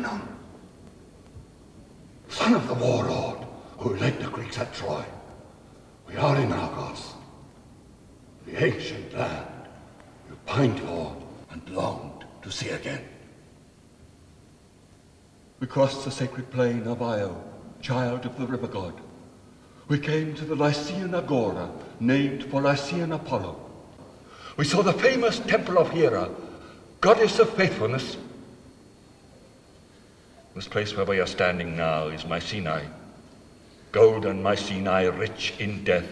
Agamemnon, son of the warlord who led the Greeks at Troy. We are in Argos, the ancient land you pined for and longed to see again. We crossed the sacred plain of Io, child of the river god. We came to the Lycian Agora, named for Lycian Apollo. We saw the famous temple of Hera, goddess of faithfulness. This place where we are standing now is Mycenae, golden Mycenae, rich in death,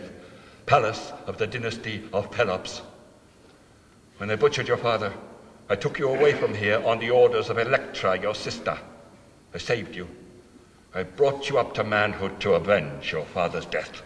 palace of the dynasty of Pelops. When they butchered your father, I took you away from here on the orders of Electra, your sister. I saved you. I brought you up to manhood to avenge your father's death.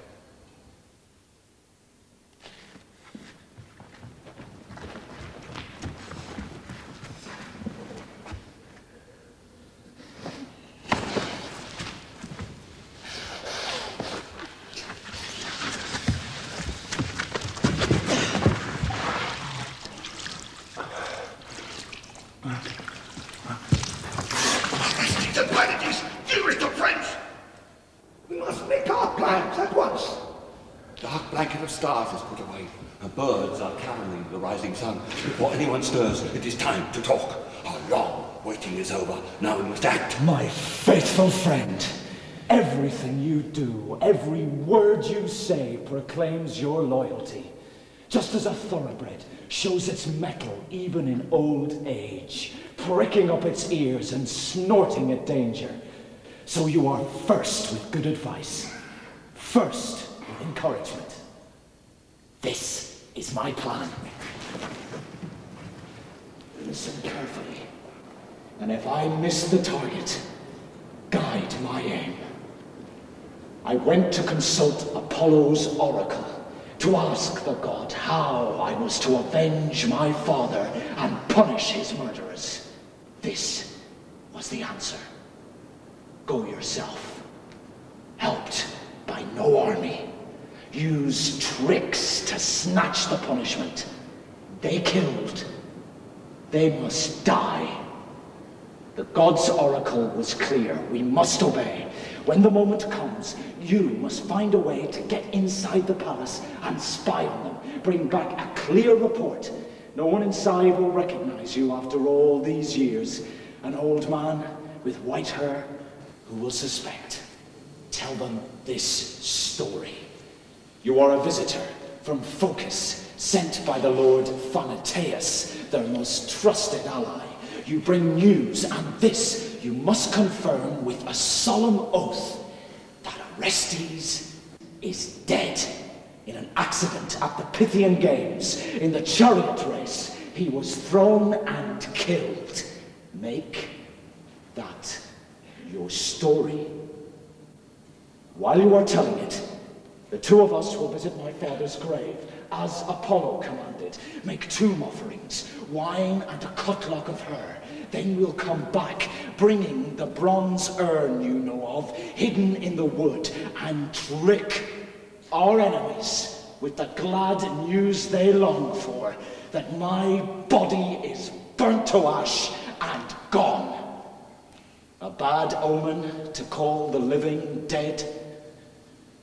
Stars is put away, and birds are caroling the rising sun. Before anyone stirs, it is time to talk. Our long waiting is over. Now we must act. My faithful friend, everything you do, every word you say proclaims your loyalty. Just as a thoroughbred shows its mettle even in old age, pricking up its ears and snorting at danger. So you are first with good advice, first with encouragement. This is my plan. Listen carefully, and if I miss the target, guide my aim. I went to consult Apollo's oracle, to ask the god how I was to avenge my father and punish his murderers. This was the answer. Go yourself, helped by no army. Use tricks to snatch the punishment. They killed. They must die. The god's oracle was clear. We must obey. When the moment comes, you must find a way to get inside the palace and spy on them. Bring back a clear report. No one inside will recognize you after all these years. An old man with white hair who will suspect. Tell them this story. You are a visitor from Phocis, sent by the Lord Phaneteus, their most trusted ally. You bring news, and this you must confirm with a solemn oath that Orestes is dead in an accident at the Pythian Games. In the chariot race, he was thrown and killed. Make that your story. While you are telling it, the two of us will visit my father's grave, as Apollo commanded. Make tomb offerings, wine and a cutlock of her. Then we'll come back, bringing the bronze urn you know of, hidden in the wood, and trick our enemies with the glad news they long for, that my body is burnt to ash and gone. A bad omen to call the living dead.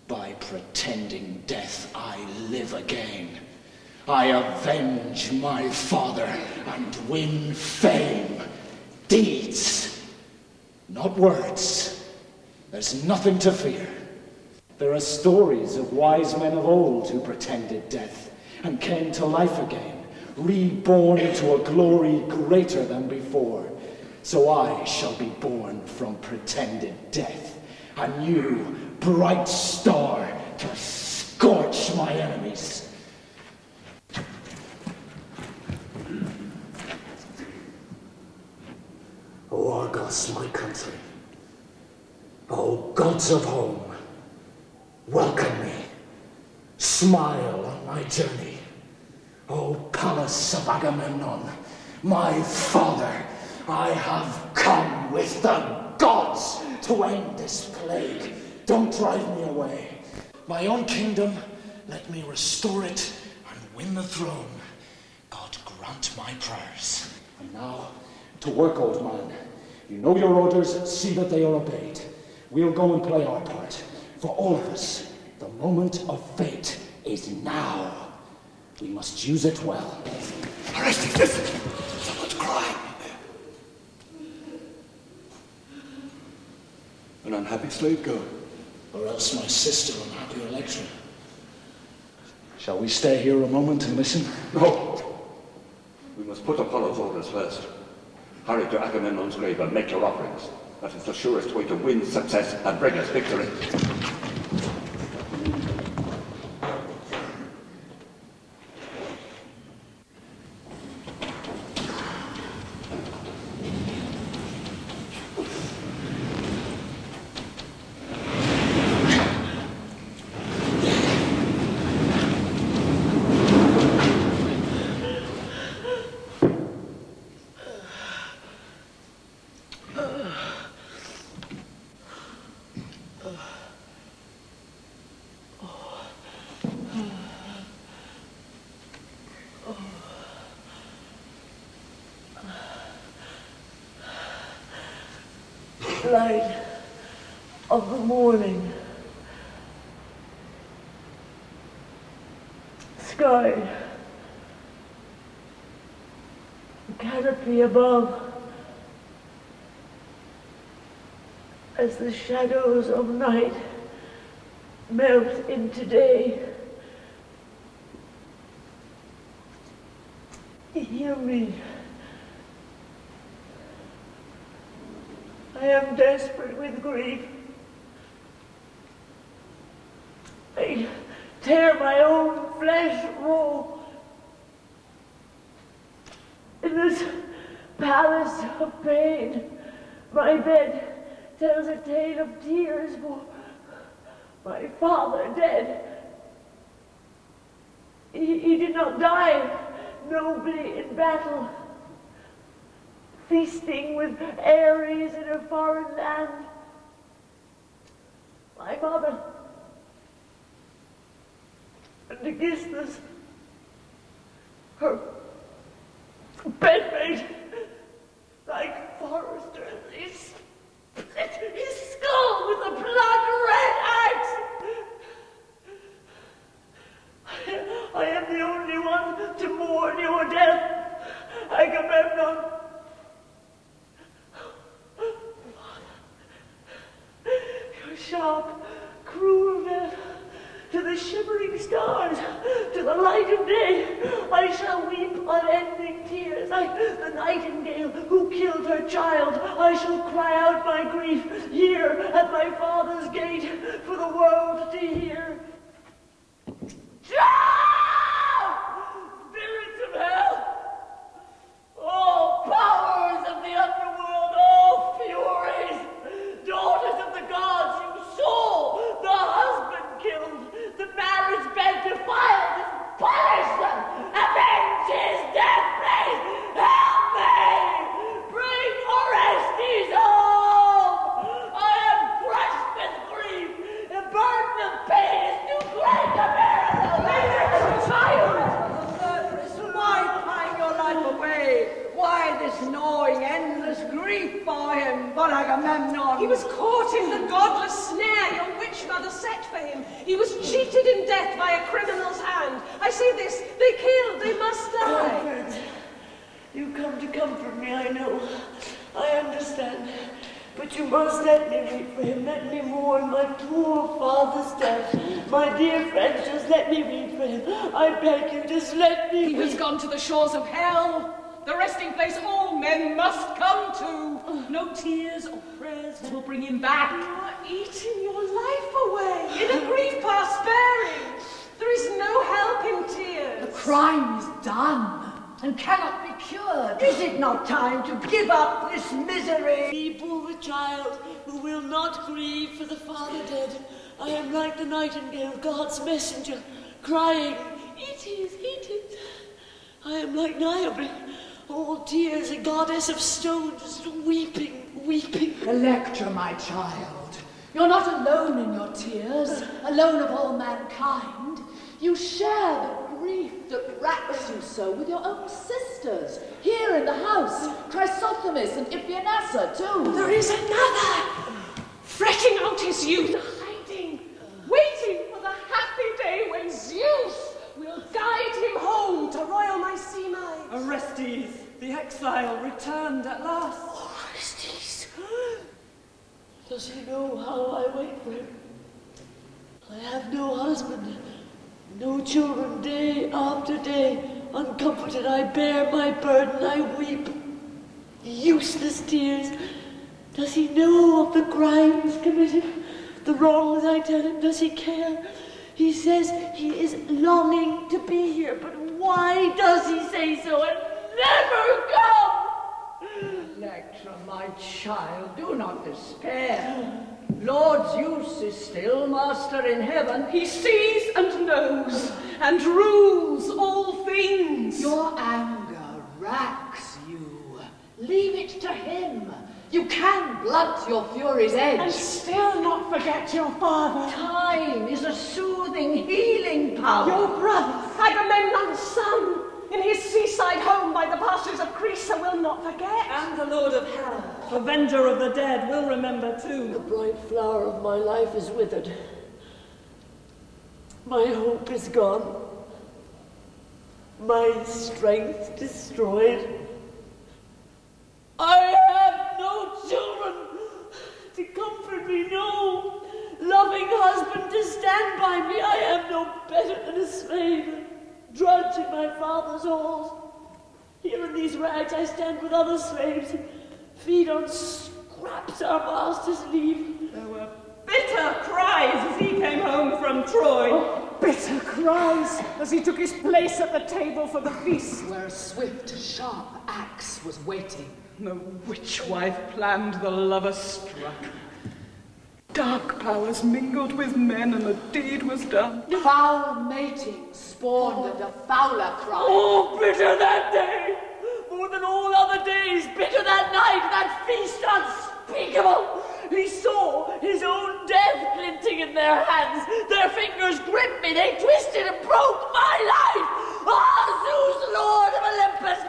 By pretending death, I live again. I avenge my father and win fame. Deeds, not words. There's nothing to fear. There are stories of wise men of old who pretended death and came to life again, reborn into a glory greater than before. So I shall be born from pretended death, a new bright star to scorch my enemies. O Argos, my country, O gods of home, welcome me, smile on my journey. O palace of Agamemnon, my father, I have come with the gods to end this plague. Don't drive me away. My own kingdom, let me restore it and win the throne. God grant my prayers. And now, to work, old man. You know your orders, see that they are obeyed. We'll go and play our part. For all of us, the moment of fate is now. We must use it well. Orestes, listen! Someone's crying. An unhappy slave girl. Or else my sister, unhappy Electra. Shall we stay here a moment and listen? No! We must put Apollo's orders first. Hurry to Agamemnon's grave and make your offerings. That is the surest way to win success and bring us victory. Light of the morning. Sky. Canopy above. As the shadows of night melt into day. Hear me. I am desperate with grief. I tear my own flesh raw. In this palace of pain, my bed tells a tale of tears for my father dead. He did not die nobly in battle, feasting with Ares in a foreign land. My mother and Aegisthus, her bedmate, like foresters, they split his skull with a blood-red axe. I am the only one to mourn your death, Agamemnon. Your sharp, cruel veil, to the shivering stars, to the light of day, I shall weep unending tears. Like the nightingale who killed her child, I shall cry out my grief here at my father's gate for the world to hear. Spirits of hell, all powers of the underworld, all furies, daughters of the gods, you saw the husband killed, the marriage bed defiled, punish them, avenge his death, please, help me, bring Orestes home. I am crushed with grief, the burden of pain is too great to bear alone. Child, why pine your life away? Why this gnawing, endless grief for him, for Agamemnon? He was caught in the godless snare your witch mother set for him. He was cheated in death by a criminal's hand. I say this, they killed, they must die. Comfort. You come to comfort me, I know. I understand. But you must let me weep for him. Let me mourn my poor father's death. My dear friends, just let me weep for him. I beg you, just let me He weep. has gone to the shores of hell, the resting place all men must come to. No tears or prayers will bring him back. You are eating your life away. In a grief past sparing, there is no help in tears. The crime is done and cannot be cured. Is it not time to give up this misery? People, the child who will not grieve for the father dead. I am like the nightingale, God's messenger, crying, "It is, it is." I am like Niobe, all tears, a goddess of stone, just weeping, weeping. Electra, my child, you're not alone in your tears, alone of all mankind. You share the grief that racks you so with your own sisters? Here in the house, Chrysothemis and Iphianassa too. There is another, fretting out his youth, hiding, waiting for the happy day when Zeus will guide him home to royal Mycenae. Orestes, the exile, returned at last. Orestes! Does he know how I wait for him? I have no husband, no children, day after day. Uncomforted, I bear my burden, I weep. Useless tears. Does he know of the crimes committed? The wrongs I tell him? Does he care? He says he is longing to be here, but why does he say so and never come? Electra, my child, do not despair. Lord Zeus is still master in heaven. He sees and knows and rules all things. Your anger racks you. Leave it to him. You can blunt your fury's edge. And still not forget your father. Time is a soothing, healing power. Your brother, Agamemnon's son, in his seaside home by the pastures of Crisa, will not forget. And the Lord of Hell, avenger of the dead, will remember too. The bright flower of my life is withered. My hope is gone. My strength destroyed. I have no children to comfort me, no loving husband to stand by me. I am no better than a slave, drudge in my father's halls. Here in these rags I stand with other slaves, feed on scraps our masters leave. There were bitter cries as he came home from Troy. Oh, bitter cries as he took his place at the table for the feast. Where a swift, sharp axe was waiting. The witch wife planned, the lover struck. Dark powers mingled with men, and the deed was done. Foul mating spawned a fouler crime. Oh, bitter that day! More than all other days, bitter that night, that feast unspeakable! He saw his own death glinting in their hands. Their fingers gripped me, they twisted and broke my life! Ah, Zeus, Lord of Olympus,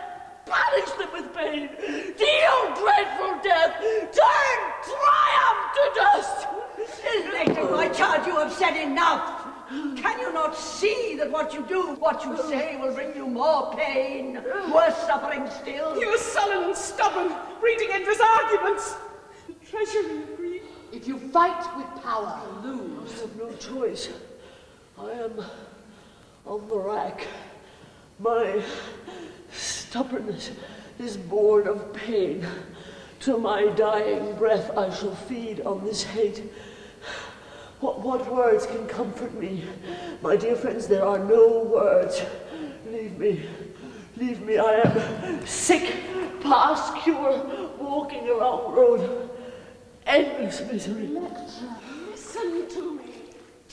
punish them with pain! Deal dreadful death! Turn triumph to dust! Electra, my child, you have said enough. Can you not see that what you do, what you say, will bring you more pain, worse suffering still? He was sullen and stubborn, reading endless arguments, treasuring grief. If you fight with power, you lose. I have no choice. I am on the rack. My stubbornness is born of pain. To my dying breath I shall feed on this hate. What words can comfort me? My dear friends, there are no words. Leave me, I am sick, past cure, walking a long road. Endless misery. Electra, listen to me.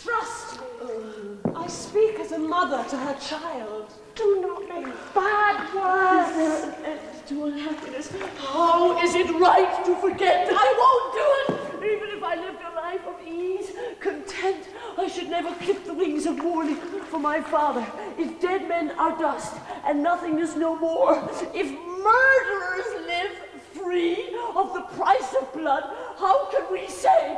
Trust me. I speak as a mother to her child. Do not make bad words. Is there an end to unhappiness? How is it right to forget? I won't do it! Even if I lived a life of ease, content, I should never clip the wings of mourning for my father. If dead men are dust and nothingness no more, if murderers live free of the price of blood, how can we say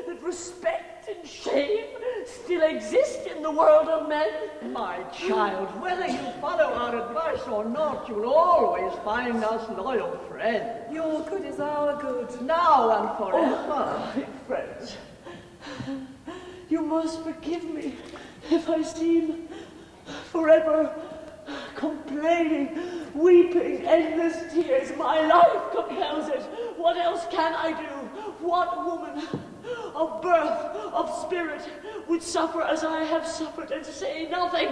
that respect and shame still exist in the world of men? My child, whether you follow our advice or not, you'll always find us loyal friends. Your good is our good. Now and forever. Oh, my friends, you must forgive me if I seem forever complaining, weeping, endless tears. My life compels it. What else can I do? What woman of birth, of spirit, would suffer as I have suffered and say nothing?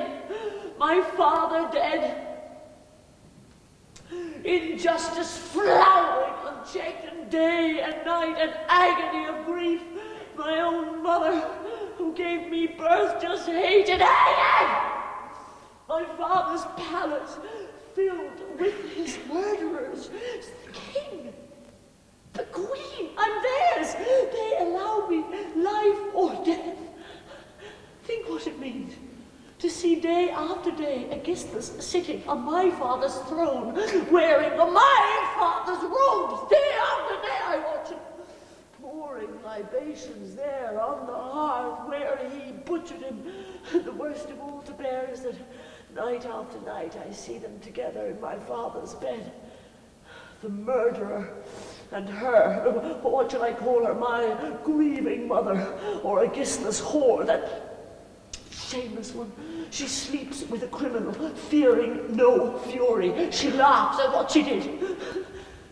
My father dead, injustice flowering unchecked, and day and night an agony of grief. My own mother, who gave me birth, just hated. My father's palace filled with his murderers. The king, the queen, and theirs. They allow me life or death. Think what it means to see day after after day, Aegisthus sitting on my father's throne, wearing my father's robes. Day after day I watch him pouring libations there on the hearth where he butchered him. The worst of all to bear is that night after night I see them together in my father's bed. The murderer and her, what shall I call her, my grieving mother, or Aegisthus' whore, that shameless one. She sleeps with a criminal, fearing no fury. She laughs at what she did.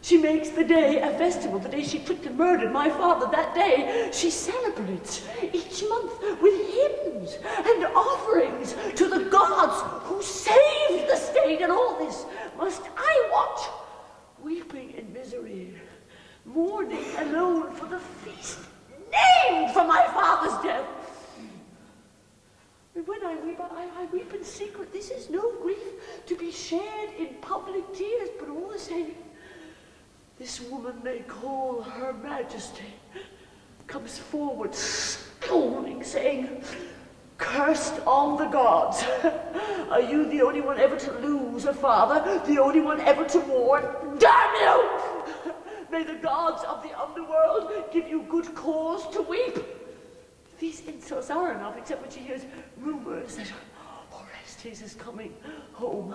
She makes the day a festival, the day she tricked and murdered my father. That day she celebrates each month with hymns and offerings to the gods who saved the state. And all this must I watch, weeping in misery, mourning alone for the feast named for my father's death. And when I weep in secret. This is no grief to be shared in public tears, but all the same, this woman they call Her Majesty comes forward scowling, saying, "Cursed on the gods! Are you the only one ever to lose a father? The only one ever to mourn? Damn you! May the gods of the underworld give you good cause to weep." These insults are enough, except when she hears rumors that Orestes is coming home,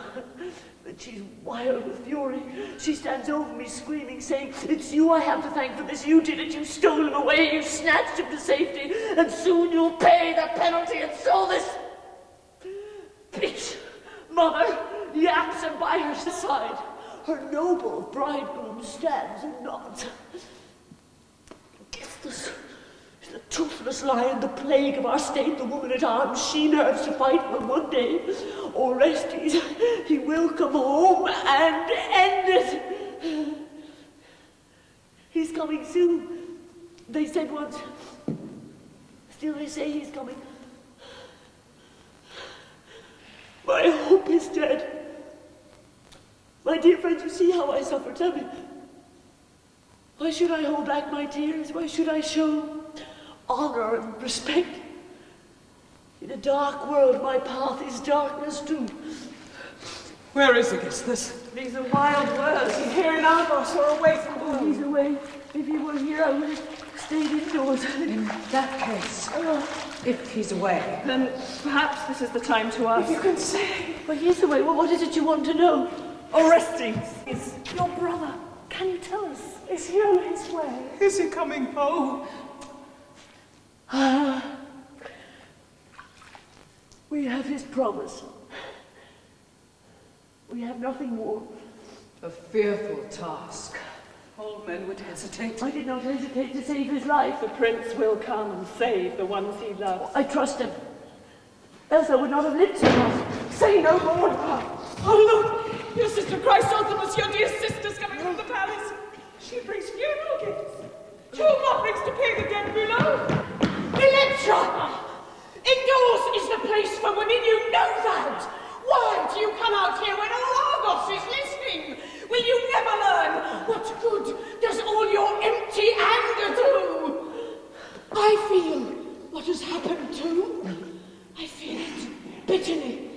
that she's wild with fury. She stands over me screaming, saying, "It's you I have to thank for this. You did it. You stole him away. You snatched him to safety. And soon you'll pay the penalty." And so this bitch mother yaps, and by her side her noble bridegroom stands and nods. Aegisthus, the toothless lion, the plague of our state, the woman at arms, she nerves to fight, but one day Orestes, he will come home and end it. He's coming soon. They said once. Still they say he's coming. My hope is dead. My dear friends, you see how I suffer. Tell me, why should I hold back my tears? Why should I show honor and respect? In a dark world, my path is darkness too. Where is Aegisthus? These are wild words. He's here in Argos or away from home. He's away. If he were here, I would have stayed indoors. In that case, if he's away, Then perhaps this is the time to ask. if you can say. But he's away. Well, what is it you want to know? Orestes, Is your brother? Can you tell us? is he on his way? Is he coming home? We have his promise. We have nothing more. A fearful task. All men would hesitate. I did not hesitate to save his life. The prince will come and save the ones he loves. I trust him. Else I would not have lived so long. Say no more. Oh, look! Your sister Chrysothemis, your dear sister's coming from the palace. She brings funeral gifts. 2 offerings to pay the dead below. Electra! Indoors is the place for women, you know that! Why do you come out here when all Argos is listening? Will you never learn? What good does all your empty anger do? I feel what has happened too. I feel it bitterly.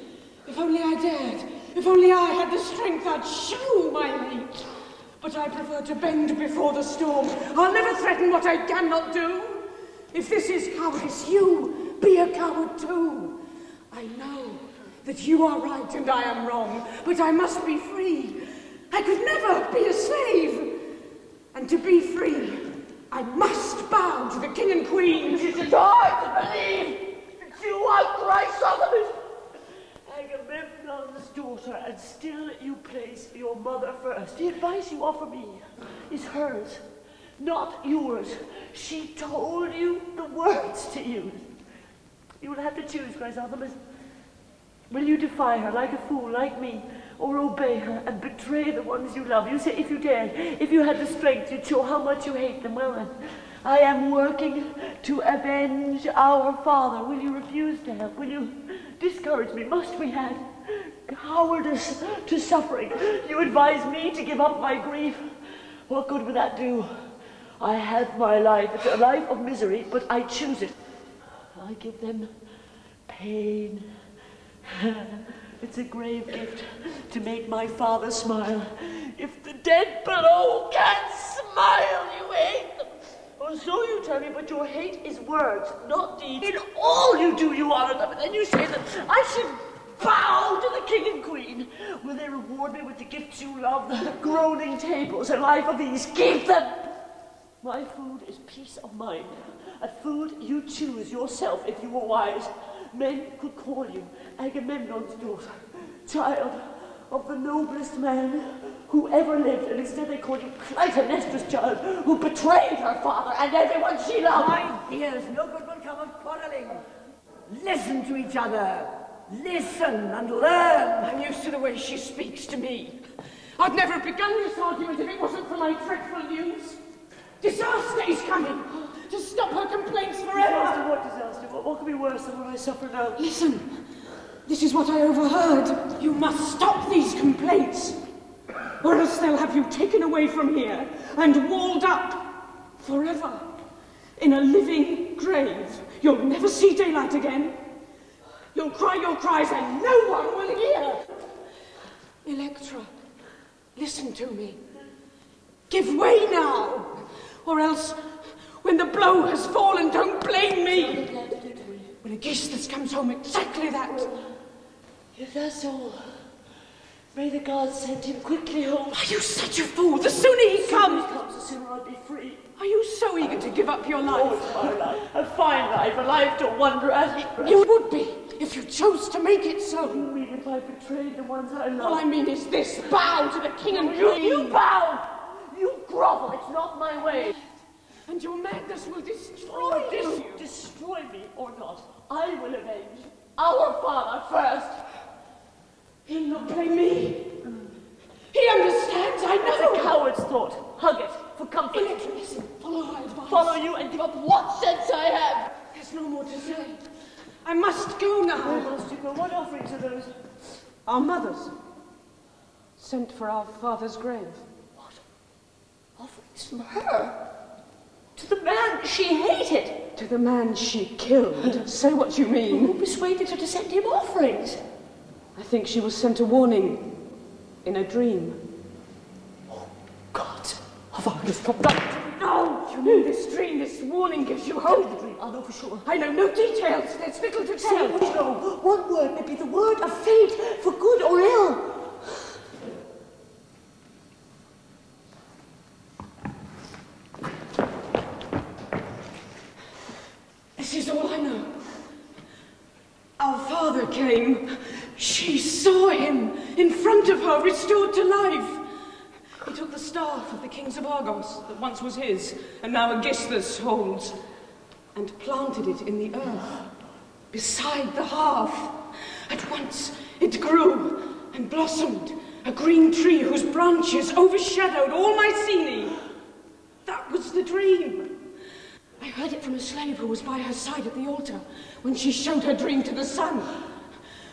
If only I dared, if only I had the strength, I'd show my hate. But I prefer to bend before the storm. I'll never threaten what I cannot do. If this is cowardice, you be a coward too. I know that you are right and I am wrong, but I must be free. I could never be a slave. And to be free, I must bow to the king and queen. It is hard to believe that you are Chrysothemis, Agamemnon's daughter, and still you place your mother first. The advice you offer me is hers, not yours. She told you the words to use. You will have to choose, Chrysothemis. Will you defy her like a fool, like me, or obey her and betray the ones you love? You say if you dared, if you had the strength, you'd show how much you hate them. Well then, I am working to avenge our father. Will you refuse to help? Will you discourage me? Must we add cowardice to suffering? You advise me to give up my grief. What good would that do? I have my life. It's a life of misery, but I choose it. I give them pain, It's a grave gift to make my father smile. If the dead below can't smile, you hate them. Or so you tell me, but your hate is words, not deeds. In all you do, you honor them, and then you say that I should bow to the king and queen. Will they reward me with the gifts you love, the groaning tables and life of ease? Keep them! My food is peace of mind, a food you choose yourself if you were wise. Men could call you Agamemnon's daughter, child of the noblest man who ever lived, and instead they call you Clytemnestra's child, who betrayed her father and everyone she loved. My dears, no good will come of quarreling. Listen to each other. Listen and learn. I'm used to the way she speaks to me. I'd never have begun this argument if it wasn't for my dreadful news. Disaster is coming to stop her complaints forever. Disaster? What disaster? What could be worse than what I suffer now? Listen, this is what I overheard. You must stop these complaints, or else they'll have you taken away from here and walled up forever in a living grave. You'll never see daylight again. You'll cry your cries and no one will hear. Electra, listen to me. Give way now, or else when the blow has fallen, don't blame me. When Aegisthus comes home, exactly that. If that's all, may the gods send him quickly home. Are you such a fool? The sooner he comes, The sooner I'll be free. Are you so eager to give up your life? Oh, it's my life. A fine life, a life to wonder at. You would be, if you chose to make it so. You mean if I betrayed the ones I love? All I mean is this, bow to the king and queen. You bow! You grovel, it's not my way. And your madness will destroy you. Destroy me or not, I will avenge our father first. He'll not blame me. He understands, I know. It's a coward's thought. Hug it for comfort. Electra, listen, follow my advice. Follow you and give up what sense I have. There's no more to say. I must go now. Where must you go? What offerings are those? Our mothers sent for our father's grave. What? Offerings from her? To the man she hated? To the man she killed. Say what you mean. Who persuaded her to send him offerings? I think she was sent a warning in a dream. Oh, God. Have I just come back? No! You mean this dream, this warning gives you hope? The dream, I'll know for sure. I know no details. There's little to Say tell. what you know. One word may be the word of fate, for good or ill. This is all I know. Our father came. She saw him in front of her, restored to life. He took the staff of the kings of Argos that once was his, and now Aegisthus holds, and planted it in the earth, beside the hearth. At once it grew and blossomed, a green tree whose branches overshadowed all Mycenae. That was the dream. I heard it from a slave who was by her side at the altar when she showed her dream to the sun.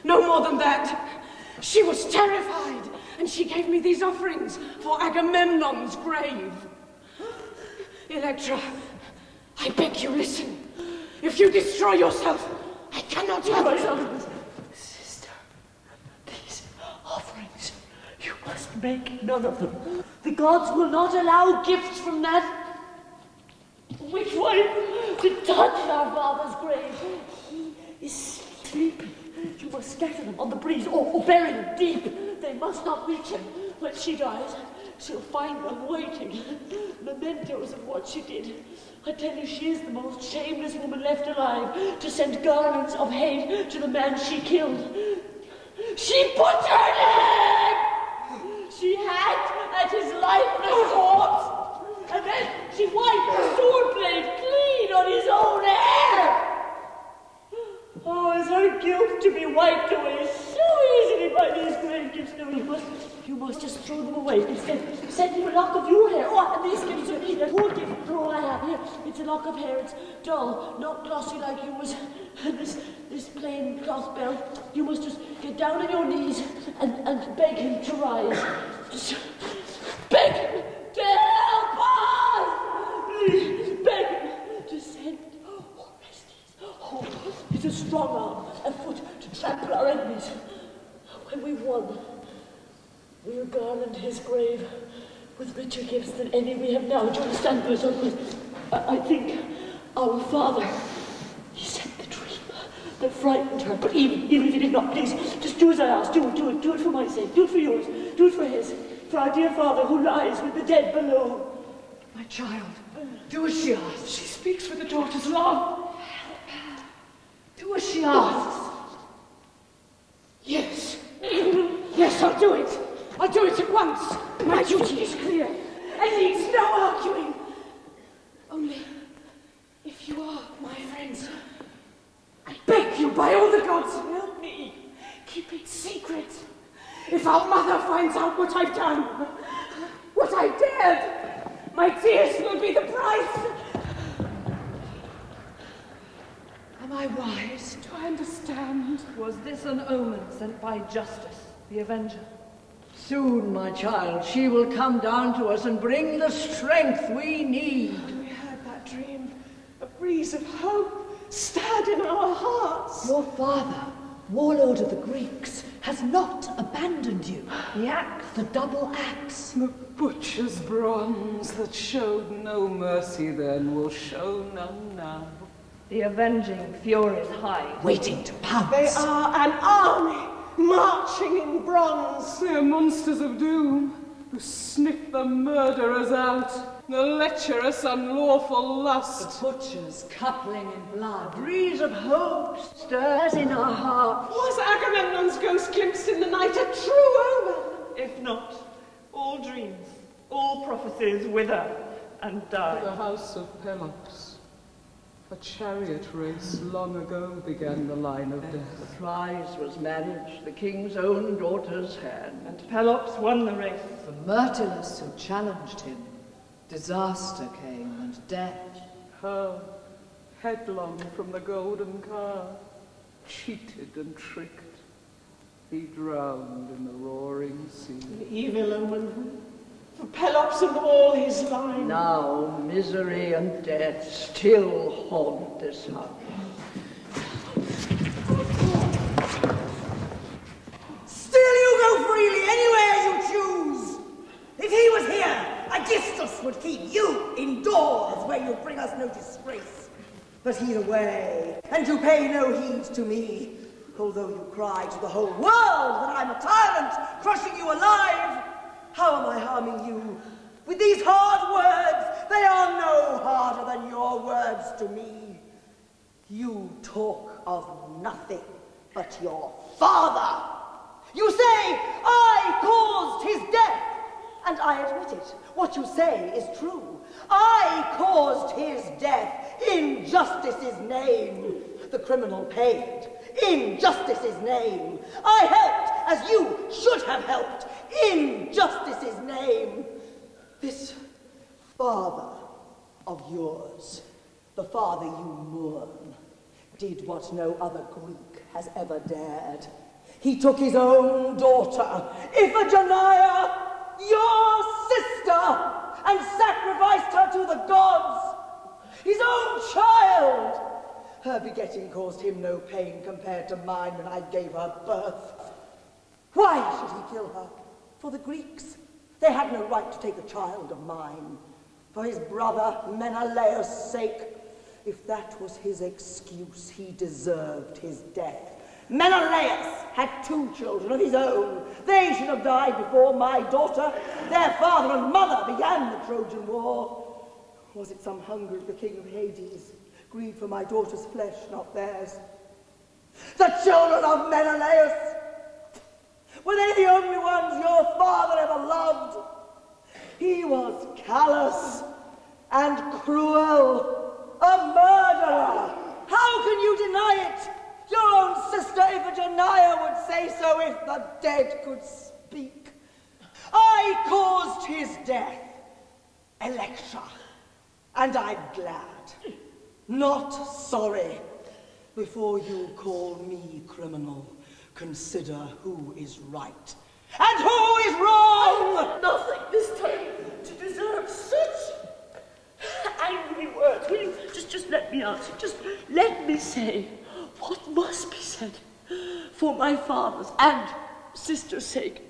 No more than that. She was terrified, and she gave me these offerings for Agamemnon's grave. Electra, I beg you, listen. If you destroy yourself, I cannot help myself. Sister, these offerings, you must make none of them. The gods will not allow gifts from that witch wife to touch our father's grave. He is sleeping. You must scatter them on the breeze or bury them deep. They must not reach him. When she dies, she'll find them waiting. Mementos of what she did. I tell you, she is the most shameless woman left alive to send garlands of hate to the man she killed. She butchered him! She hacked at his lifeless corpse. And then she wiped the sword blade clean on his own hair! Oh, is her guilt to be wiped away so easily by these grave gifts? No, you must just throw them away. Instead, send him a lock of your hair. Oh, and these gifts are a poor gift for all I have. Here, it's a lock of hair. It's dull, not glossy like yours. And this plain cloth belt. You must just get down on your knees and beg him to rise. Just beg him to help us! Please, beg him to send Orestes. Oh, it's a strong arm, a foot to trample our enemies. garland his grave with richer gifts than any we have now. Do you understand, Bertolt? I think our father, he said the dream that frightened her. But even if he did not, please, just do as I ask. Do it for my sake. Do it for yours. Do it for his. For our dear father who lies with the dead below. My child, do as she asks. She speaks for the daughter's love. Do as she asks. Yes. Yes, I'll do it. I'll do it at once. My duty is clear. It needs no arguing. Only, if you are my friends, I beg you by all the gods, help me. Keep it secret. If our mother finds out what I've done, what I dared, my tears will be the price. Am I wise? Do I understand? Was this an omen sent by Justice, the Avenger? Soon, my child, she will come down to us and bring the strength we need. We heard that dream. A breeze of hope stirred in our hearts. Your father, warlord of the Greeks, has not abandoned you. The axe. The double axe. The butcher's bronze that showed no mercy then will show none now. The avenging Furies hide. Waiting to pounce. They are an army marching in bronze. They are monsters of doom who sniff the murderers out, the lecherous unlawful lust. The butchers coupling in blood. Breeze of hope stirs in our hearts. Was Agamemnon's ghost glimpsed in the night a true omen? If not, all dreams, all prophecies wither and die. The house of Pelops. A chariot race long ago began the line of death. The prize was marriage, the king's own daughter's hand. And Pelops won the race. For Myrtilus who challenged him, disaster came and death. Hurled headlong from the golden car, cheated and tricked, he drowned in the roaring sea. An evil omen for Pelops and all his line. Now misery and death still haunt this house. Still you go freely anywhere you choose. If he was here, Aegisthus would keep you indoors where you bring us no disgrace. But he's away, and you pay no heed to me, although you cry to the whole world that I'm a tyrant, crushing you alive. How am I harming you? With these hard words, they are no harder than your words to me. You talk of nothing but your father. You say, I caused his death. And I admit it. What you say is true. I caused his death in justice's name. The criminal paid in justice's name. I helped as you should have helped in justice's name. This father of yours, the father you mourn, did what no other Greek has ever dared. He took his own daughter, Iphigenia, your sister, and sacrificed her to the gods. His own child. Her begetting caused him no pain compared to mine when I gave her birth. Why should he kill her? For the Greeks. They had no right to take a child of mine. For his brother Menelaus' sake. If that was his excuse, he deserved his death. Menelaus had 2 children of his own. They should have died before my daughter. Their father and mother began the Trojan War. Was it some hunger of the king of Hades? Greed for my daughter's flesh, not theirs. The children of Menelaus! Were they the only ones your father ever loved? He was callous and cruel, a murderer. How can you deny it? Your own sister Iphigenia would say so if the dead could speak. I caused his death, Electra, and I'm glad, not sorry. Before you call me criminal, consider who is right and who is wrong. I've nothing this time to deserve such angry words. Will you just let me answer? Just let me say what must be said for my father's and sister's sake.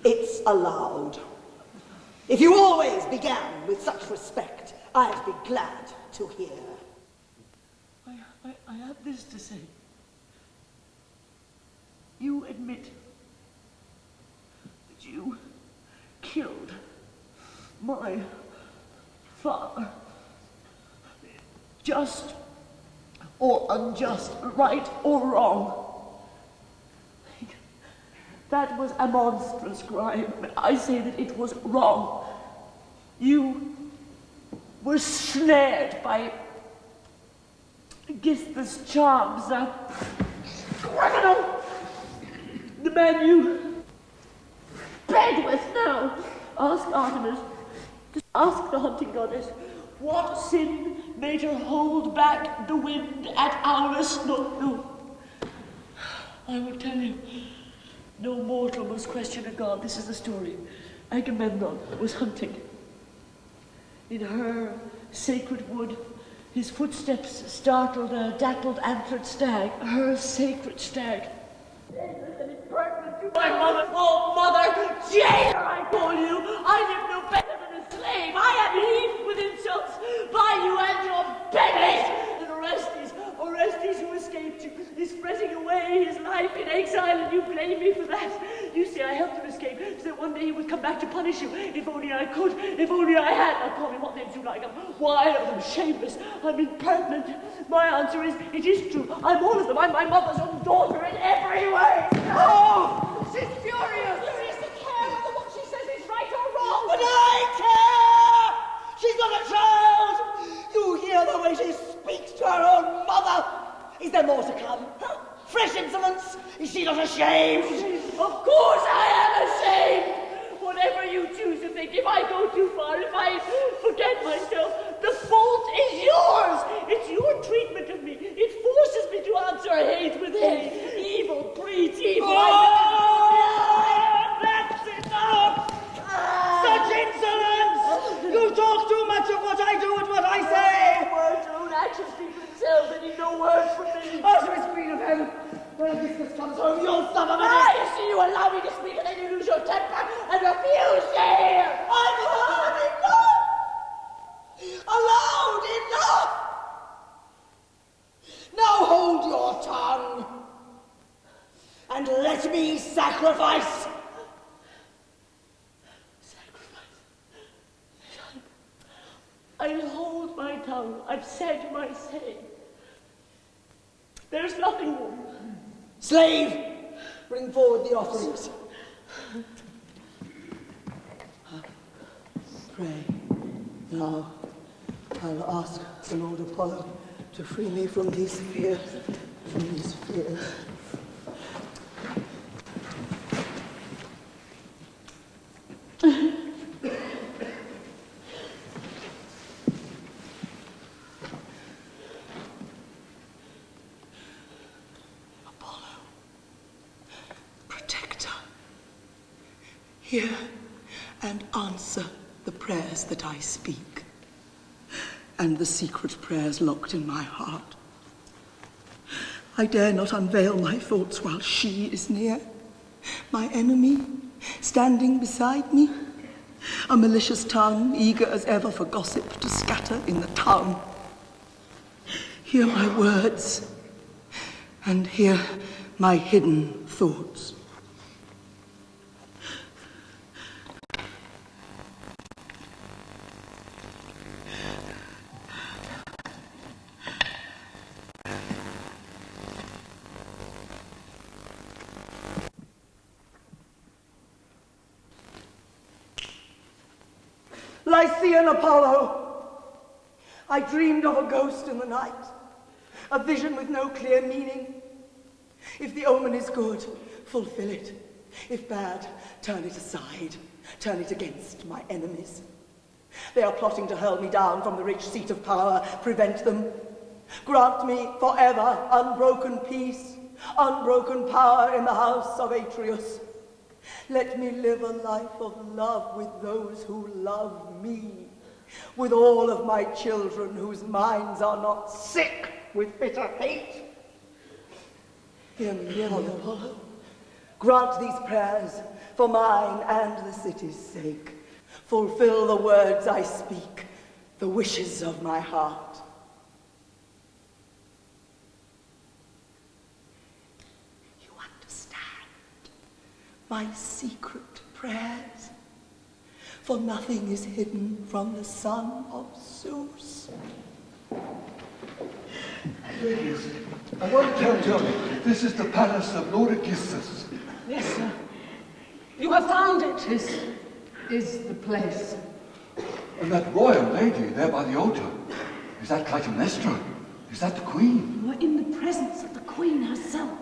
It's allowed. If you always began with such respect, I'd be glad to hear. I have this to say. You admit that you killed my father. Just or unjust, right or wrong. That was a monstrous crime, but I say that it was wrong. You were snared by Gisthus charms, a criminal. The man you bed with now. Ask Artemis, ask the hunting goddess, what sin made her hold back the wind at Aulus? No. I will tell you. No mortal must question a god. This is the story. Agamemnon was hunting. In her sacred wood, his footsteps startled a dappled antlered stag, her sacred stag. And impertinent to my mother, oh mother, jailer I call you! I live no better than a slave. I am heaped with insults by you and your beggars. And Orestes who escaped you, is fretting away his life in exile, and you blame me for that. You see, I helped him escape, so that one day he would come back to punish you. If only I could, if only I had. Now call me what names you like. I'm wild, I'm shameless, I'm impertinent. My answer is, it is true. I'm all of them. I'm my mother's own daughter in every way. Oh, she's furious. Furious to care whether what she says is right or wrong. But I care! She's not a child! You hear the way she speaks to her own mother! Is there more to come? Huh? Fresh insolence? Is she not ashamed? Of course I am ashamed! Whatever you choose to think, if I go too far, if I forget myself, the fault is yours! It's your treatment of me. It forces me to answer hate with hate. Evil breeds evil. Oh, that's enough! Such insolence! You talk too much of what I do and what I say! Words, your own actions speak for themselves. They need no words from me. Artemis, Queen of Heaven, when Odysseus comes home, you'll suffer me. You see, you allow me to speak and then you lose your temper and refuse to hear. I've heard enough! Allowed enough! Now hold your tongue and let me sacrifice. I'll hold my tongue. I've said my say. There's nothing more. Slave, bring forward the offerings. Pray. Now, I'll ask the Lord Apollo to free me from these fears. Hear and answer the prayers that I speak, and the secret prayers locked in my heart. I dare not unveil my thoughts while she is near, my enemy, standing beside me, a malicious tongue, eager as ever for gossip to scatter in the town. Hear my words, and hear my hidden thoughts. Lycian Apollo, I dreamed of a ghost in the night, a vision with no clear meaning. If the omen is good, fulfill it. If bad, turn it aside, turn it against my enemies. They are plotting to hurl me down from the rich seat of power. Prevent them. Grant me forever unbroken peace, unbroken power in the house of Atreus. Let me live a life of love with those who love me, with all of my children whose minds are not sick with bitter hate. Hear me, Apollo. grant these prayers for mine and the city's sake. Fulfill the words I speak, the wishes of my heart. You understand my secret prayers, for nothing is hidden from the son of Zeus. Ladies, I want to tell you, this is the palace of Lord Aegisthus. Yes, sir. You have found it. This is the place. And that royal lady there by the altar, is that Clytemnestra? Is that the queen? You are in the presence of the queen herself.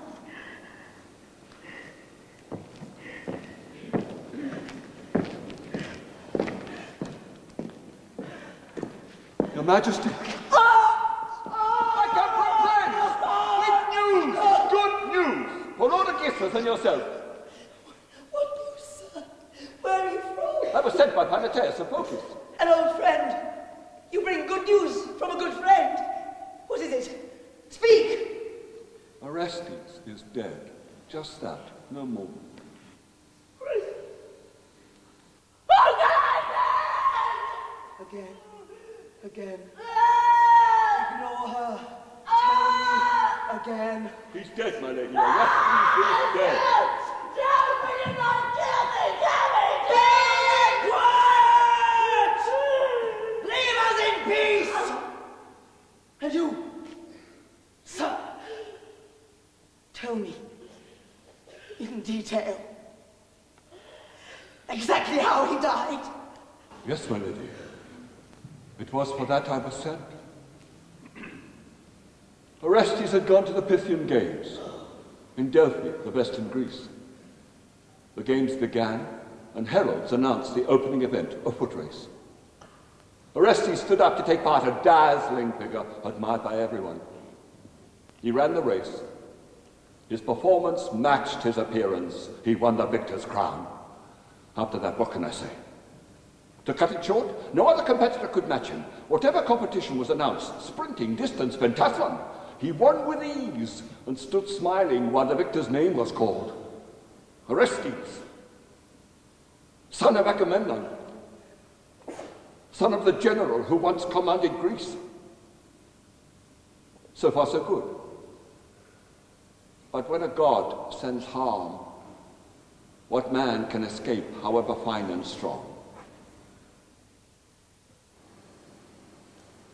Your Majesty. I come from France with news! Good news! For Lord Aegisthus and yourself. What news, sir? Where are you from? I was sent by Panateus of Phocis. An old friend. You bring good news from a good friend. What is it? Speak! Orestes is dead. Just that, no more. Again. Ignore her. Tell me again. He's dead, my lady. Orestes is dead. Tell me you're not kill me! Tell me! Be quiet! Leave us in peace! And you, sir, tell me in detail exactly how he died. Yes, my lady. It was for that I was sent. Orestes had gone to the Pythian Games in Delphi, the best in Greece. The games began, and heralds announced the opening event, a foot race. Orestes stood up to take part, a dazzling figure, admired by everyone. He ran the race. His performance matched his appearance. He won the victor's crown. After that, what can I say? To cut it short, no other competitor could match him. Whatever competition was announced, sprinting, distance, pentathlon, he won with ease and stood smiling while the victor's name was called. Orestes, son of Agamemnon, son of the general who once commanded Greece. So far, so good. But when a god sends harm, what man can escape, however fine and strong?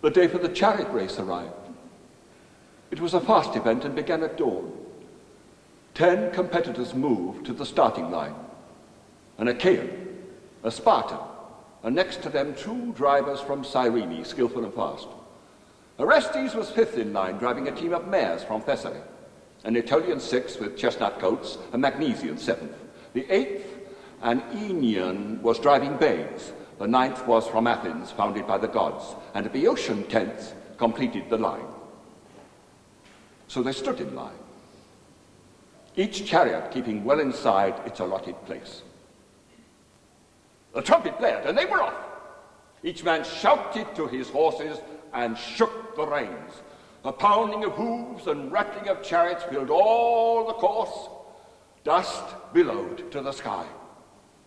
The day for the chariot race arrived. It was a fast event and began at dawn. 10 competitors moved to the starting line. An Achaean, a Spartan, and next to them 2 drivers from Cyrene, skillful and fast. Orestes was 5th in line, driving a team of mares from Thessaly. An Aetolian 6th with chestnut coats, a Magnesian 7th. The 8th, an Aenean, was driving bays. The 9th was from Athens, founded by the gods, and a Boeotian 10th completed the line. So they stood in line, each chariot keeping well inside its allotted place. The trumpet blared, and they were off. Each man shouted to his horses and shook the reins. A pounding of hooves and rattling of chariots filled all the course. Dust billowed to the sky.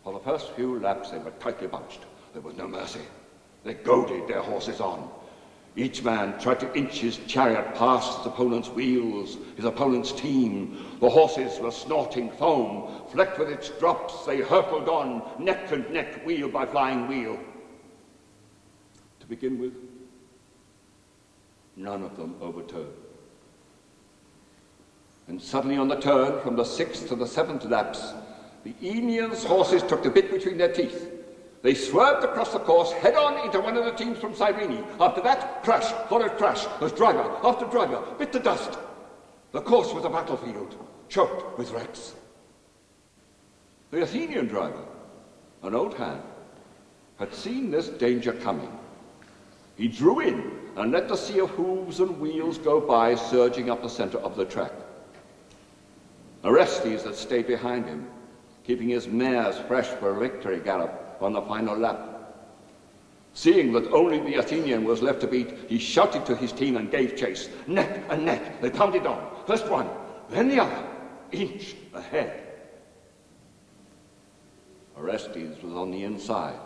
For the first few laps they were tightly bunched. There was no mercy. They goaded their horses on. Each man tried to inch his chariot past his opponent's wheels, his opponent's team. The horses were snorting foam. Flecked with its drops, they hurtled on, neck and neck, wheel by flying wheel. To begin with, none of them overturned. And suddenly on the turn, from the 6th to the 7th laps, the Aeneans' horses took the bit between their teeth. They swerved across the course, head-on into one of the teams from Cyrene. After that, crash followed crash, as driver after driver bit the dust. The course was a battlefield, choked with wrecks. The Athenian driver, an old hand, had seen this danger coming. He drew in and let the sea of hooves and wheels go by, surging up the center of the track. Orestes had stayed behind him, keeping his mares fresh for a victory gallop on the final lap. Seeing that only the Athenian was left to beat, he shouted to his team and gave chase. Neck and neck, they pounded on. First one, then the other, inch ahead. Orestes was on the inside.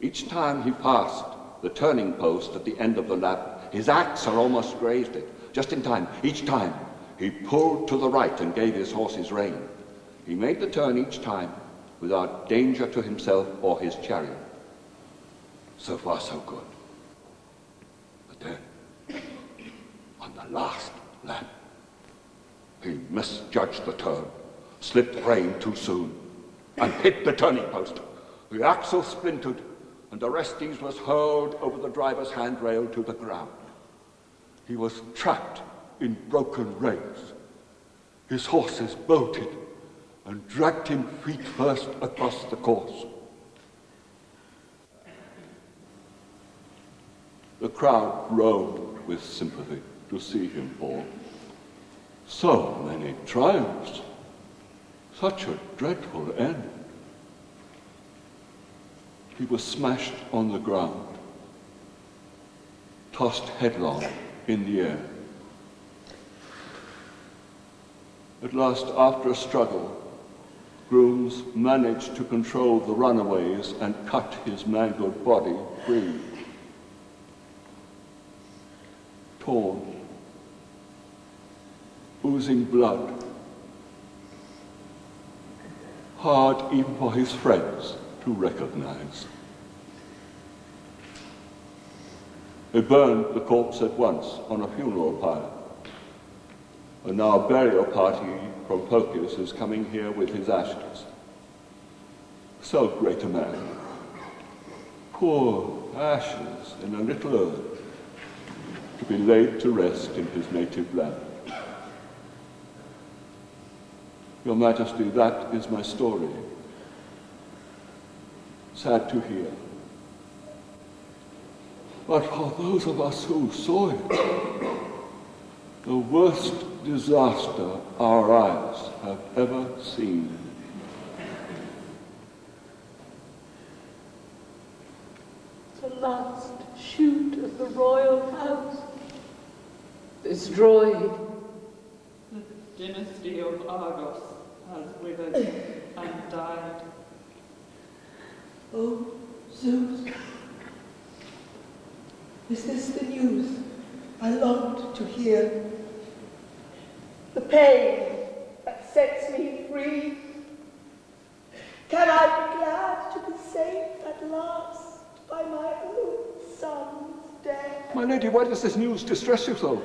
Each time he passed the turning post at the end of the lap, his axe had almost grazed it. Just in time, each time, he pulled to the right and gave his horse his rein. He made the turn each time without danger to himself or his chariot. So far, so good. But then, on the last lap, he misjudged the turn, slipped rein too soon, and hit the turning post. The axle splintered, and Orestes was hurled over the driver's handrail to the ground. He was trapped in broken reins. His horses bolted and dragged him feet first across the course. The crowd groaned with sympathy to see him fall. So many triumphs, such a dreadful end. He was smashed on the ground, tossed headlong in the air. At last, after a struggle, grooms managed to control the runaways and cut his mangled body free. Torn, oozing blood, hard even for his friends to recognize. They burned the corpse at once on a funeral pyre. And now a burial party from Phocius is coming here with his ashes. So great a man. Poor ashes in a little urn to be laid to rest in his native land. Your Majesty, that is my story. Sad to hear. But for those of us who saw it, the worst disaster our eyes have ever seen. The last shoot of the royal house, destroyed. The dynasty of Argos has withered and died. Oh, Zeus, is this the news I longed to hear? The pain that sets me free? Can I be glad to be safe at last by my own son's death? My lady, why does this news distress you so?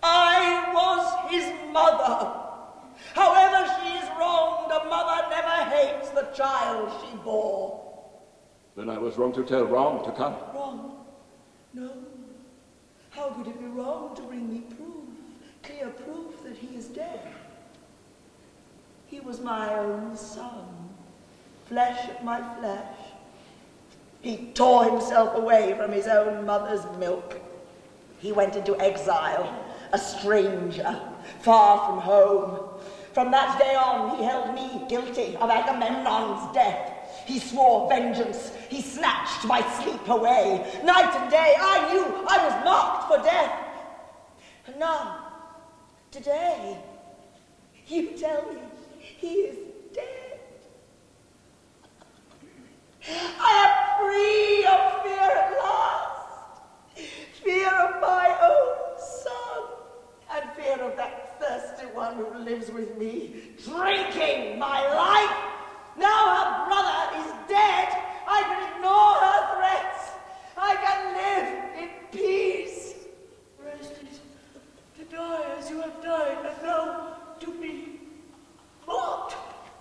I was his mother. However she is wronged, a mother never hates the child she bore. Then I was wrong to tell wrong to come. Wrong? No. How could it be wrong to bring me proof, clear proof that he is dead? He was my own son, flesh of my flesh. He tore himself away from his own mother's milk. He went into exile, a stranger, far from home. From that day on, he held me guilty of Agamemnon's death. He swore vengeance. He snatched my sleep away. Night and day, I knew I was marked for death. And now, today, you tell me he is dead. I am free of fear at last. Fear of my own son. And fear of that thirsty one who lives with me, drinking my life. Now her brother is dead. I can ignore her threats. I can live in peace. Orestes, to die as you have died, and now to be mocked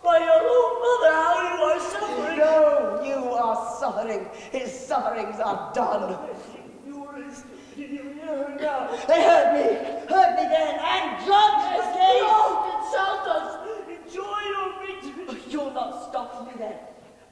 by your own mother. How you are suffering. No, you are suffering. His sufferings are done. Did you hear her now? They heard me then, and judged the case. Don't insult us. Enjoy your victory. You'll not stop me then,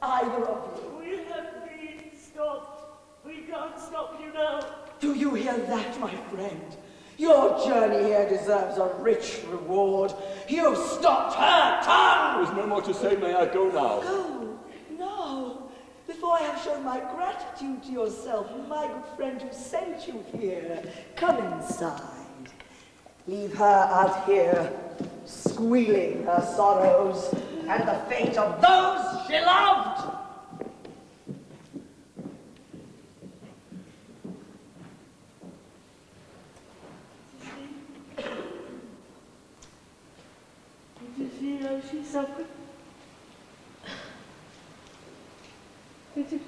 either of you. We have been stopped. We can't stop you now. Do you hear that, my friend? Your journey here deserves a rich reward. You stopped her tongue! There's no more to say. May I go now? Go? No. Before I have shown my gratitude to yourself, my good friend who sent you here. Come inside. Leave her out here, squealing her sorrows. and the fate of those she loved. Did you see how she suffered? Did you?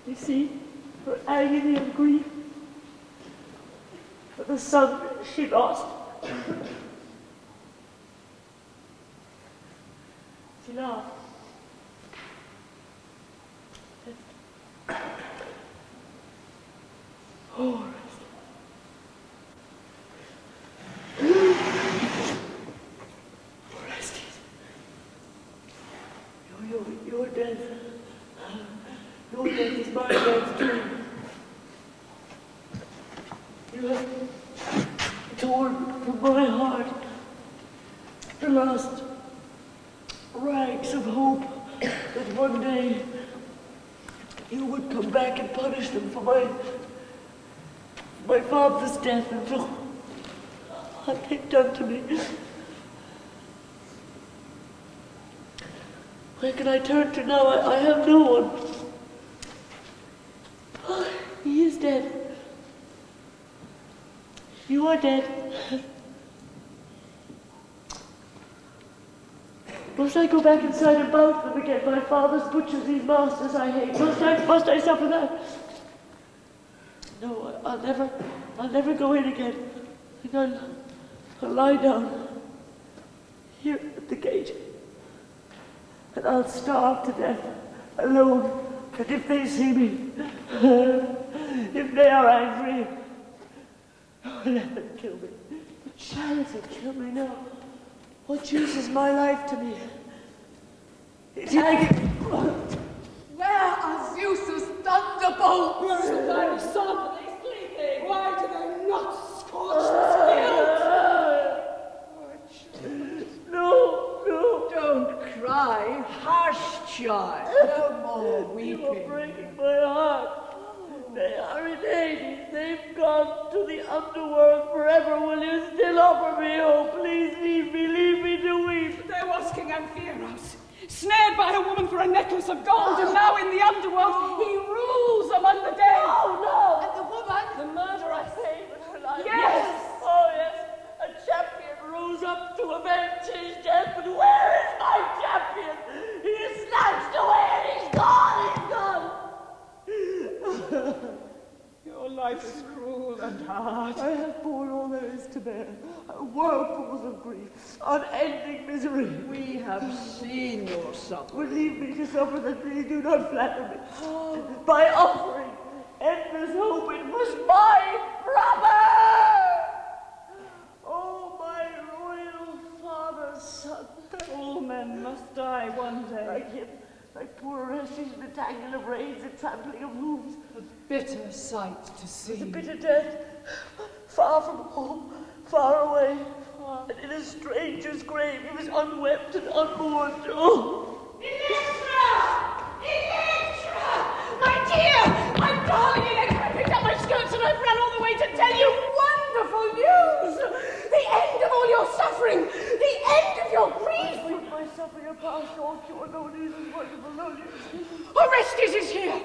You see her agony of grief for the son she lost. She laughed. Oh, Orestes. Your death. Your death is my death too. You have torn from my heart the last rags of hope that one day you would come back and punish them for my father's death and for what they've done to me. Where can I turn to now? I have no one. Oh, he is dead. You are dead. Must I go back inside and bout them again? My father's butchers, these masters I hate. Must I suffer that? No, I'll never go in again. I'll lie down here at the gate. And I'll starve to death, alone. And if they see me, if they are angry, let them kill me. But charity, kill me now. What use is my life to me? It's agony. Where are Zeus's thunderbolts? Where is thy son? Are they sleeping? Why do they not scorch the fields? No. Don't cry. Hush, child. No more weeping. You are breaking my heart. They are in Hades. They've gone to the underworld forever. Will you still offer me hope? Please leave me to weep. There was King Amphiaraus, snared by a woman for a necklace of gold, and now in the underworld he rules among the dead. Oh, no! And the woman, The murderer saved her life. Yes! Oh, yes. A champion rose up to avenge his death, but where is my champion? He is snatched away and he's gone! your life is cruel and hard. I have borne all there is to bear. Whirlpools of grief, unending misery. We have seen your suffering. Would leave me to suffer that they do not flatter me. By offering endless hope, it was my brother! Oh, my royal father's son. All men must die one day. Like him, like poor Orestes in the tangle of reins and trampling of hooves. A bitter sight to see. It was a bitter death, far from home, far away, and in a stranger's grave. He was unwept and unmourned. Oh! Electra! Electra! My dear! My darling Electra! I picked up my skirts and I've run all the way to tell you wonderful news! The end of all your suffering! The end of your grief! With my suffering past, all cure, no news is wonderful, no news. Orestes is here!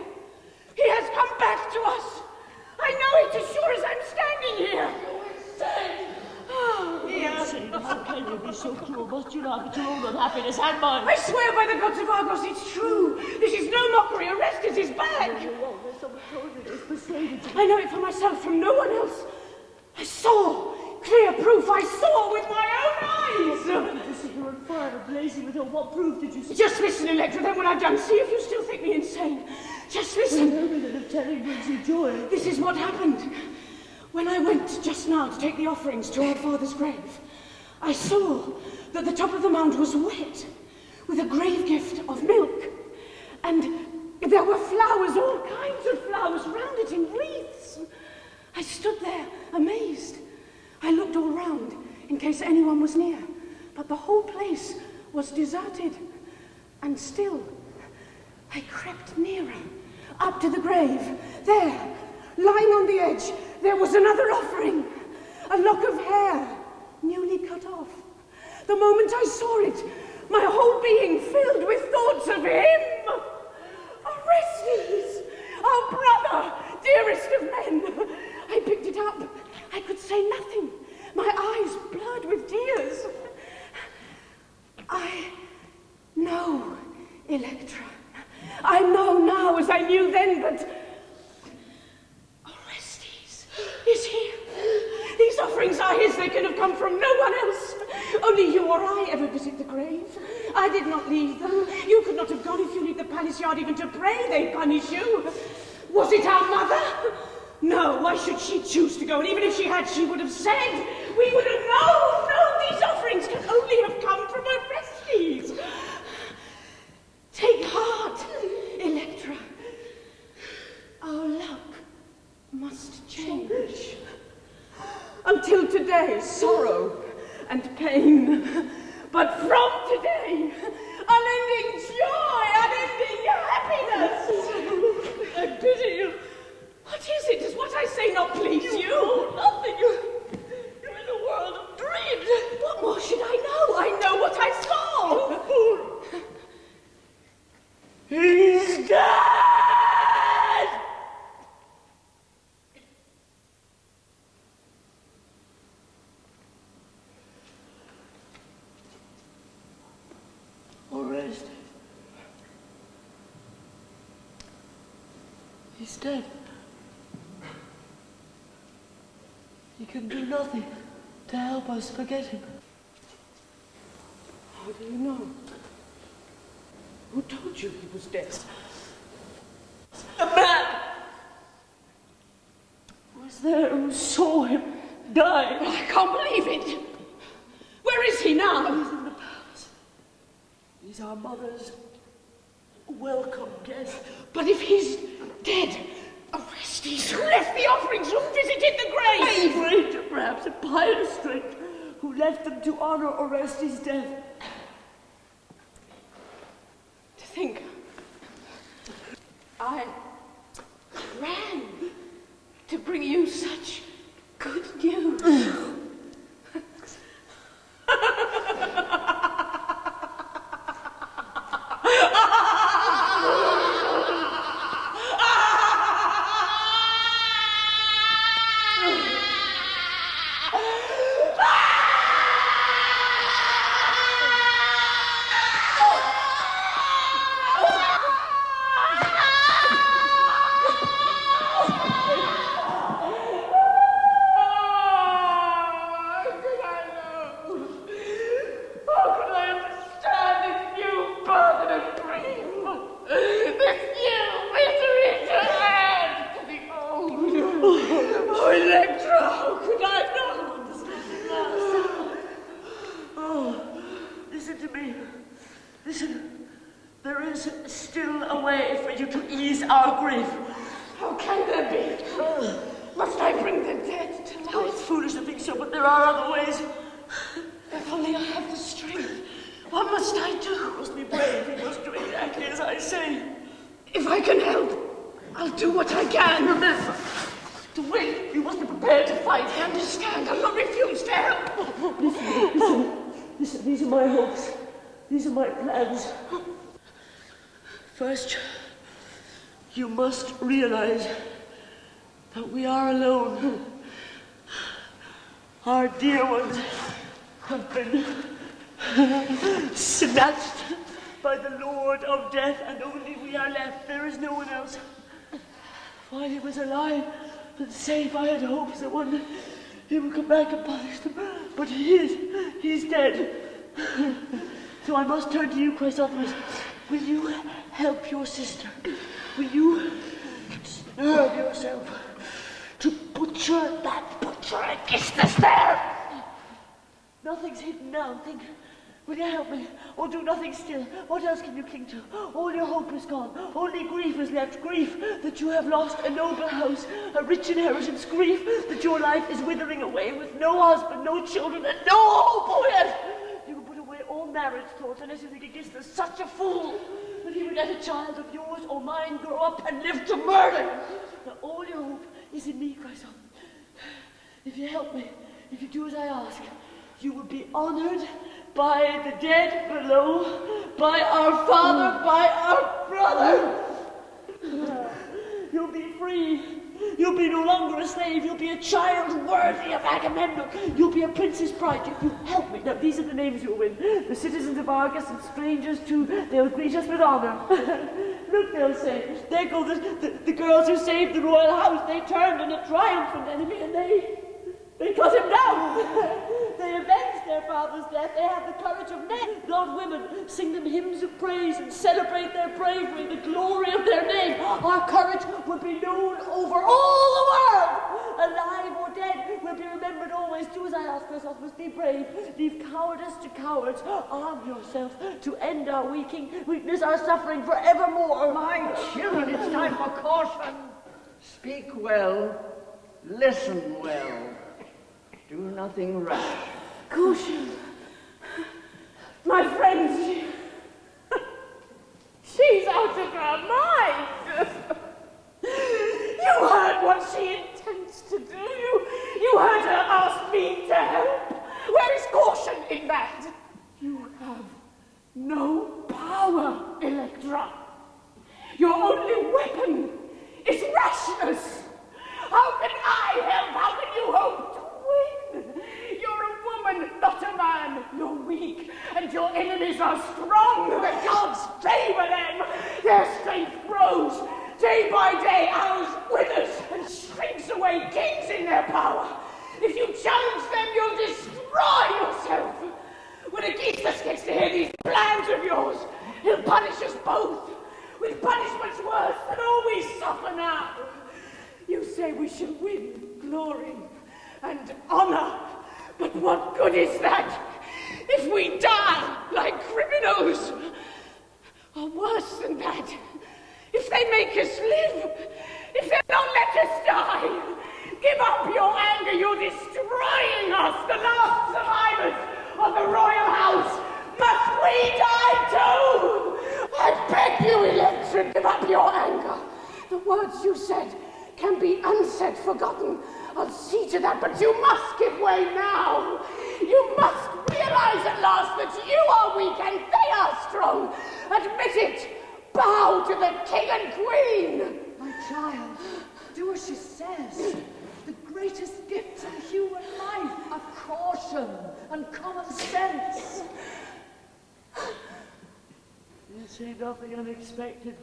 He has come back to us! I know it as sure as I'm standing here! You're insane! Oh, Insane, how can you be so cruel? Must you laugh at your own unhappiness and mine? I swear by the gods of Argos, it's true! This is no mockery! Orestes is back! You're wrong. There's someone told you this, persuaded you. I know it for myself from no one else. I saw! Clear proof I saw with my own eyes! You see, you're on fire, blazing with her. What proof did you see? Just listen, Electra, then when I've done, see if you still think me insane. Just listen. Tell me that if telling brings you joy. This is what happened. When I went just now to take the offerings to our father's grave, I saw that the top of the mound was wet with a grave gift of milk. And there were flowers, all kinds of flowers, round it in wreaths. I stood there, amazed. I looked all round in case anyone was near, but the whole place was deserted. And still, I crept nearer, up to the grave. There, lying on the edge, there was another offering. A lock of hair, newly cut off. The moment I saw it, my whole being filled with thoughts of him. Orestes, our brother, dearest of men. I picked it up. I could say nothing. My eyes blurred with tears. I know, Electra. I know now, as I knew then, that Orestes is here. These offerings are his. They can have come from no one else. Only you or I ever visit the grave. I did not leave them. You could not have gone if you leave the palace yard even to pray. They punish you. Was it our mother? No, why should she choose to go? And even if she had, she would have said. We would have known. No, these offerings can only have come from Orestes. Take heart, Electra. Our luck must change. Until today, sorrow and pain. But from today, unending joy, unending happiness. I pity you. What is it? Does what I say not please you? Nothing. You're in a world of dreams. What more should I know? I know what I saw. He's dead! Orestes. He's dead. He can do nothing to help us forget him. How do you know? Who told you he was dead? A man was there who saw him die. I can't believe it. Where is he now? He's in the palace. He's our mother's welcome guest. But if he's dead, Orestes, who left the offerings, who visited the grave? A stranger, perhaps a pious stranger, who left them to honor Orestes' death. To think, I ran to bring you such good news. These are my hopes. These are my plans. First, you must realize that we are alone. Our dear ones have been snatched by the Lord of Death, and only we are left. There is no one else. While he was alive and safe, I had hopes that one day he would come back and punish them. But he's dead. So I must turn to you, Chrysothemis. Will you help your sister? Will you nerve yourself to butcher that butcher Aegisthus there? Nothing's hidden now. Think. Will you help me? Or do nothing still? What else can you cling to? All your hope is gone. Only grief is left. Grief that you have lost a noble house, a rich inheritance. Grief that your life is withering away with no husband, no children, and no hope. Oh yes! You can put away all marriage thoughts unless you think Aegisthus such a fool that he would let a child of yours or mine grow up and live to murder. Now all your hope is in me, Chrysothemis. If you help me, if you do as I ask, you will be honored by the dead below, by our father, by our brother. You'll be free. You'll be no longer a slave. You'll be a child worthy of Agamemnon. You'll be a princess bride. You help me. Now, these are the names you'll win. The citizens of Argos and strangers too. They'll greet us with honor. Look, they'll say, there go the girls who saved the royal house. They turned on a triumphant enemy and they cut him down. They avenged their father's death. They have the courage of men, not women. Sing them hymns of praise and celebrate their bravery, the glory of their name. Our courage will be known over all the world. Alive or dead, we'll be remembered always. Do as I ask yourself, must be brave. Leave cowardice to cowards. Arm yourself to end our weakness, our suffering forevermore. My children, it's time for caution. Speak well, listen well. Do nothing rash. Caution. My friends, she's out of her mind. You heard what she intends to do. You heard her ask me to help. Where is caution in that? You have no power, Electra. Your only weapon is rashness. How can I help? How can you hope to win? You're a woman, not a man. You're weak, and your enemies are strong. The gods favor them. Their strength grows. Day by day, ours withers and shrinks away, kings in their power. If you challenge them, you'll destroy yourself. When Aegisthus gets to hear these plans of yours, he'll punish us both with punishments worse than all we suffer now. You say we should win glory and honor, but what good is that if we die like criminals? Or worse than that, if they make us live, if they don't let us die. Give up your anger, you're destroying us, the last survivors of the royal house. Must we die too? I beg you, Electra, give up your anger. The words you said can be unsaid, forgotten. I'll see to that, but you must give way now. You must realize at last that you are weak and they are strong. Admit it. Bow to the king and queen. My child, do as she says. The greatest gifts in human life are caution and common sense. You say nothing unexpected.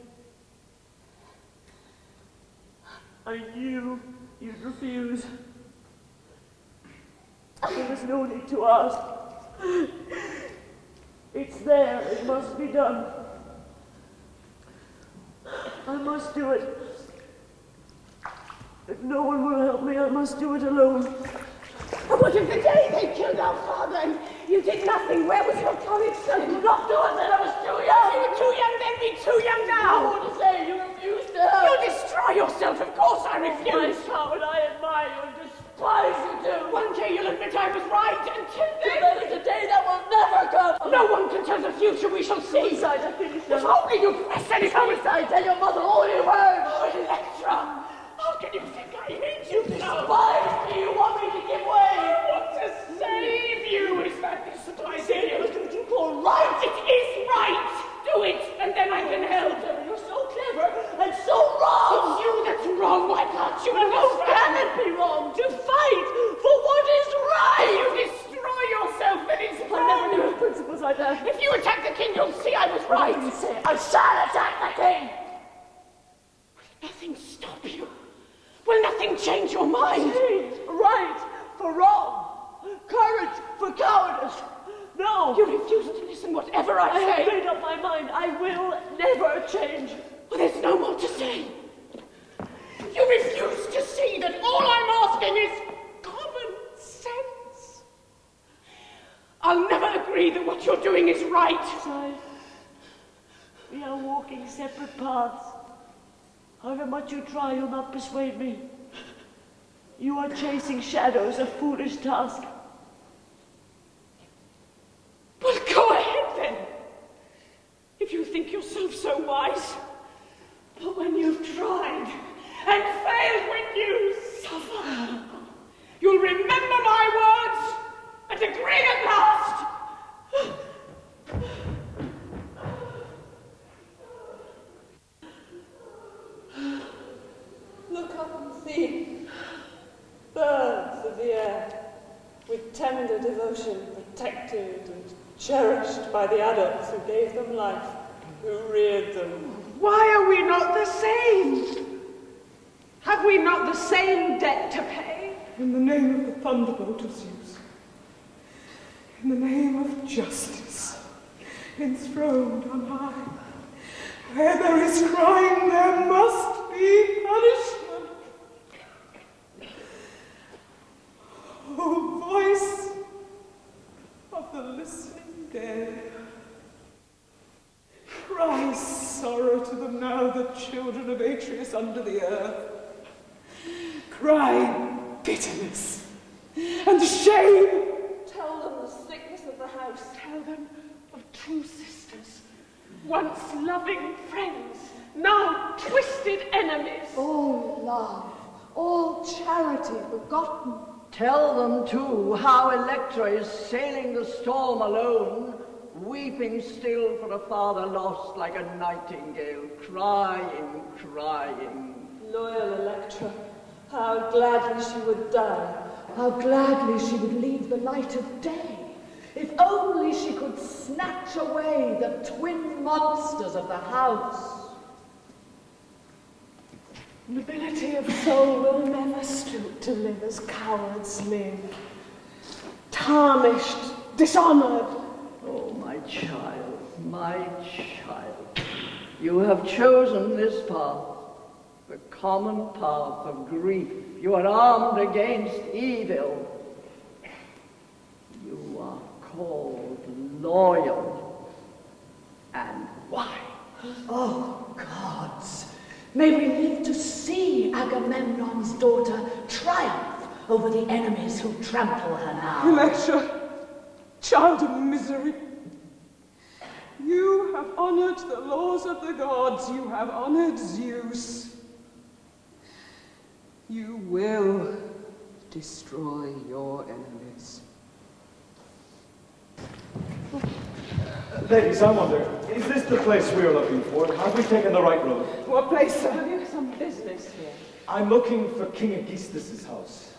I knew you'd refuse. There was no need to ask. It's there, it must be done. I must do it. If no one will help me, I must do it alone. What of the day they killed our father and you did nothing? Where was your courage, son? You not do it then, I was too young. You were too young then, be too young now. What to say? You refused to help. You'll destroy yourself, of course I refuse. My coward, I admire you and despise you too. One day you'll admit I was right, until then... There is a day that will never come. No one can tell the future, we shall see. Besides, I think if only you'd press anything. Besides, tell your mother all you heard. Oh, Electra, how can you think I hate you so? Despise me, you want me to give way. I want to save you. Is that this what I say? What you call right? It is right. Do it, and then I can help. You're so clever and so wrong. It's you that's wrong. Why can't you How can it be wrong to fight for what is right? You destroy yourself, then it's I never knew principles like that. If you attack the king, you'll see I was right. You say I shall attack the king. Will nothing stop you? Will nothing change your mind? Change right for wrong, courage for cowardice. No. You refuse to listen whatever I say. I have made up my mind. I will never change. Well, there's no more to say. You refuse to see that all I'm asking is common sense. I'll never agree that what you're doing is right. Besides, we are walking separate paths. However much you try, you'll not persuade me. You are chasing shadows, a foolish task. Well, go ahead then, if you think yourself so wise. But when you've tried and failed, when you suffer, you'll remember my words and agree at last. tender devotion, protected and cherished by the adults who gave them life, who reared them. Why are we not the same? Have we not the same debt to pay? In the name of the thunderbolt of Zeus, in the name of justice, enthroned on high, where there is crime, there must be punishment. O voice of the listening dead, cry sorrow to them now, the children of Atreus under the earth. Cry bitterness and shame. Tell them the sickness of the house. Tell them of true sisters, once loving friends, now twisted enemies. All love, all charity forgotten. Tell them, too, how Electra is sailing the storm alone, weeping still for a father lost like a nightingale, crying, crying. Loyal Electra, how gladly she would die. How gladly she would leave the light of day, if only she could snatch away the twin monsters of the house. Nobility of soul will never stoop to live as cowards live. Tarnished, dishonored. Oh, my child, you have chosen this path, the common path of grief. You are armed against evil. You are called loyal. And why? Oh, gods, may we live to see Agamemnon's daughter triumph over the enemies who trample her now. Electra, child of misery, you have honored the laws of the gods, you have honored Zeus. You will destroy your enemies. Ladies, I wonder, is this the place we are looking for? Have we taken the right road? What place, sir? Have you some business here? I'm looking for King Aegisthus' house.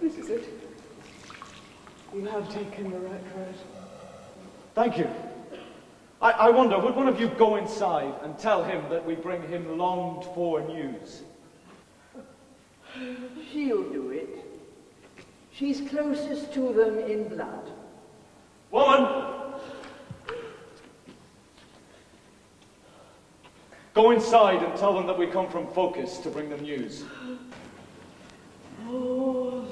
This is it. You have taken the right road. Thank you. I wonder, would one of you go inside and tell him that we bring him longed-for news? She'll do it. She's closest to them in blood. Woman! Go inside and tell them that we come from Focus to bring them news. Oh,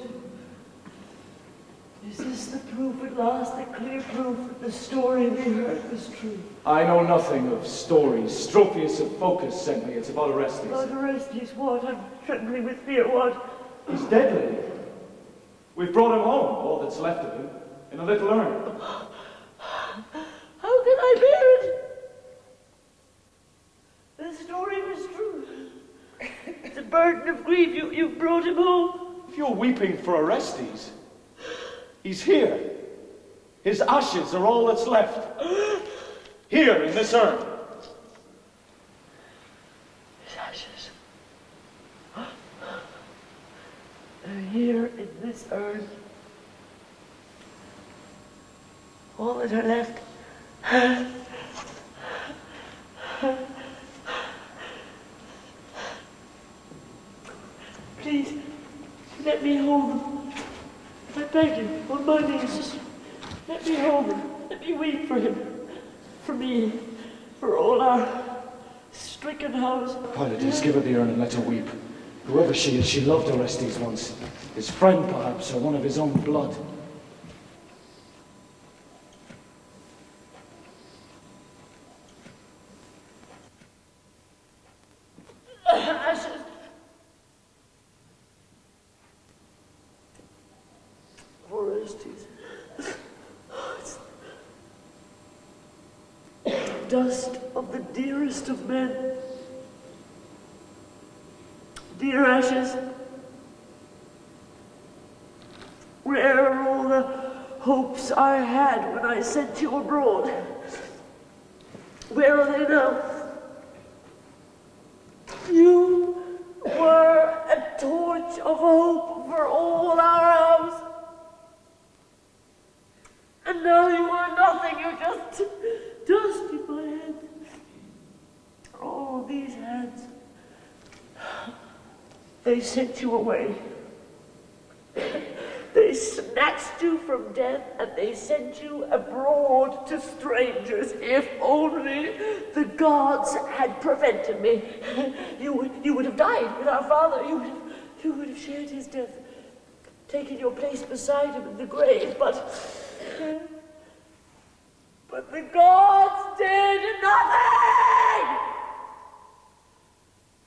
is this the proof at last, the clear proof that the story we heard was true? I know nothing of stories. Strophius of Focus sent me. It's about Orestes. About Orestes, what? I'm trembling with fear, what? He's dead, lady. We've brought him home, all that's left of him, in a little urn. How can I bear it? The story was true. It's a burden of grief. You brought him home. If you're weeping for Orestes, he's here. His ashes are all that's left. Here, in this urn. His ashes. They're here in this urn. All that are left. Please, let me hold them. I beg you, on my knees, just let me hold them. Let me weep for him, for me, for all our stricken house. Pilate, give her the urn and let her weep. Whoever she is, she loved Orestes once. His friend, perhaps, or one of his own blood. Ashes. Orestes. Dust of the dearest of men. Dear ashes, where are all the hopes I had when I sent you abroad? Where are they now? You were a torch of hope for all our house. And now you are nothing, you just dust in my hand. Oh, these hands. They sent you away. They snatched you from death and they sent you abroad to strangers. If only the gods had prevented me. You would have died with our father. You would have shared his death, taken your place beside him in the grave, but the gods did nothing!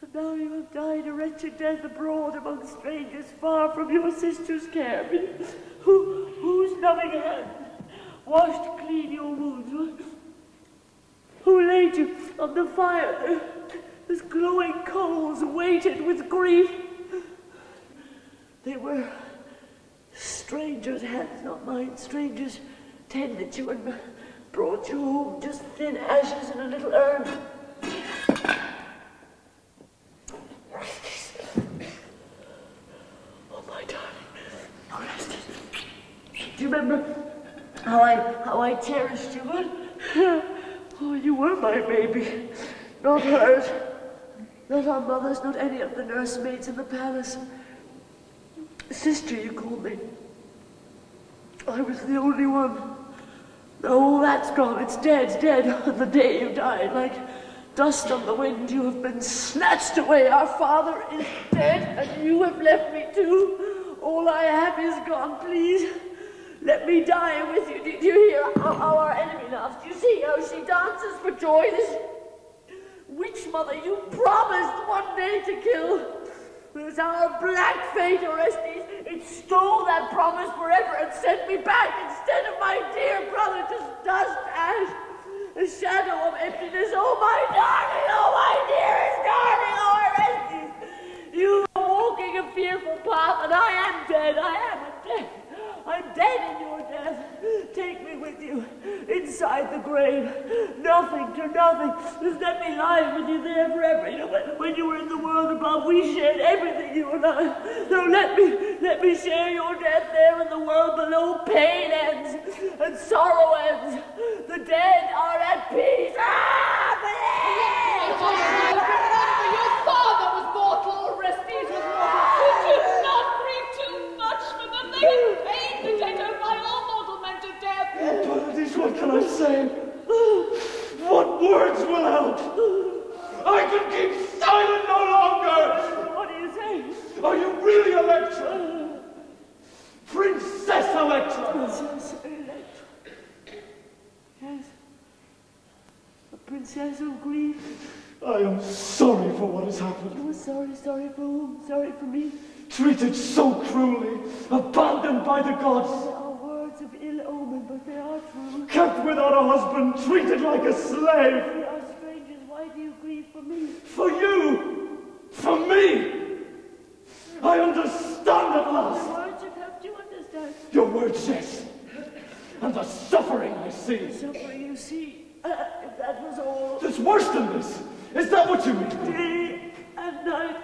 And now you have died a wretched death abroad among strangers, far from your sister's care. Whose loving hand washed clean your wounds? Who laid you on the fire? Those glowing coals weighted with grief. They were strangers' hands, not mine. Strangers tended you and brought you home, just thin ashes in a little urn. Oh, my darling. Do you remember how I cherished you? Oh, you were my baby, not hers, not our mother's, not any of the nursemaids in the palace. Sister, you called me. I was the only one. Oh, that's gone. It's dead, dead. The day you died, like dust on the wind, you have been snatched away. Our father is dead, and you have left me too. All I have is gone. Please, let me die with you. Do you hear how our enemy laughs? Do you see how she dances for joy? This witch mother you promised one day to kill. It was our black fate, Orestes. It stole that promise forever and sent me back instead of my dear brother, just dust, ash, a shadow of emptiness. Oh, my darling, oh, my dearest darling, oh, Orestes. You are walking a fearful path, and I am dead. I'm dead in your death. Take me with you inside the grave. Nothing to nothing. Just let me lie with you there forever. You know, when you were in the world above, we shared everything, you and I. So let me share your death there in the world below. Pain ends and sorrow ends. The dead are at peace. Your father was mortal, Orestes was mortal. Could you not grieve too much for the very pain engendered by all mortal men to death? Apologies, what can I say? What words will help? I can keep silent no longer! What do you say? Are you really Electra? Princess Electra! Princess Electra. Yes. A princess of grief. I am sorry for what has happened. Oh, sorry for whom? Sorry for me? Treated so cruelly, abandoned by the gods. They are words of ill omen, but they are true. Kept without a husband, treated like a slave. We are strangers. Why do you grieve for me? For you! For me! I understand at last. Your words have helped you understand. Your words, yes. And the suffering I see. The suffering you see. If that was all. There's worse than this. Is that what you mean? Day and night.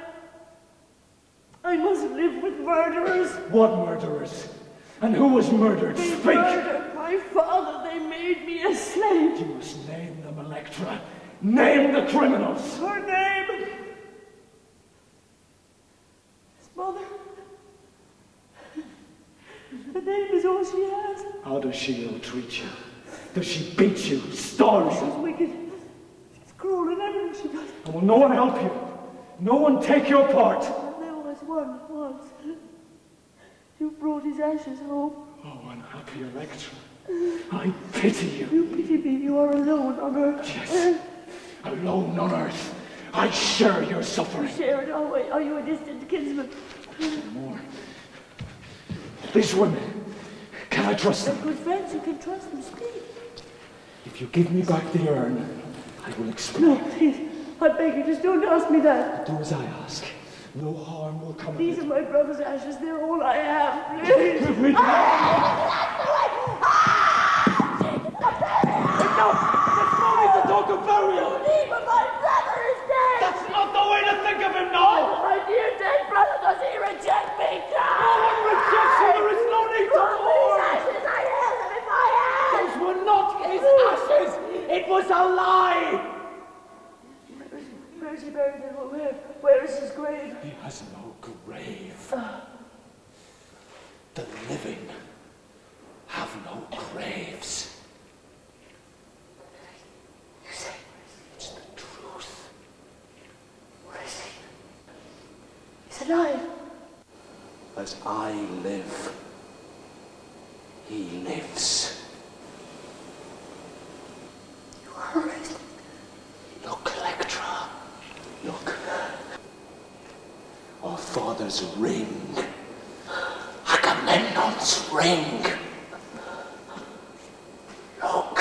I must live with murderers. What murderers? And who was murdered? They Speak! murdered my father. They made me a slave. You must name them, Electra. Name the criminals. Her name. His mother. The name is all she has. How does she ill-treat you? Does she beat you, starve She's you? wicked. She's cruel in everything she does. And will no one help you? No one take your part? There was one once. You brought his ashes home. Oh, unhappy Electra. I pity you. You pity me. You are alone on earth. Yes. Alone on earth. I share your suffering. You share it always. Are you a distant kinsman? No more. These women, can I trust They're them? good friends. You can trust them. Speak. If you give me back the urn, I will explain. No, please. I beg you, just don't ask me that. Do as I ask. No harm will come of These it. are my brother's ashes. They're all I have. Please. Give me the No! There's no need to talk of burial! But my brother is dead. That's not the way to think of him now! My dear dead brother, does he reject me? No one rejects you! There is no need to These mourn! ashes, I have them if I have It was a lie! Where is he buried then? Where is his grave? He has no grave. The living have no graves. It's the truth. Where is he? He's alive. As I live, he lives. You are right. Look, Electra. Look. Our father's ring. Agamemnon's ring. Look.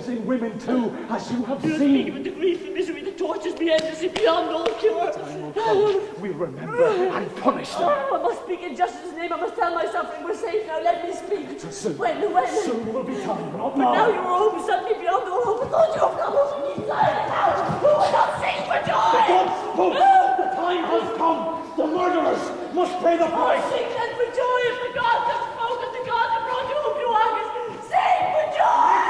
In women too, as you have You're seen. speaking with the grief and misery that tortures me endlessly beyond all cure. Time will come. We'll remember and punish them. I must speak in justice's name. I must tell my suffering. We're safe now. Let me speak. Soon. When? Soon will be time, not But now. now you're home suddenly beyond all hope. I thought you have come home. You silent now. Who will not sing for joy? Don't spook. The time has come. The murderers must pay the price. Sing then for joy if the gods have spoken. The gods have brought you home to August. Sing for joy!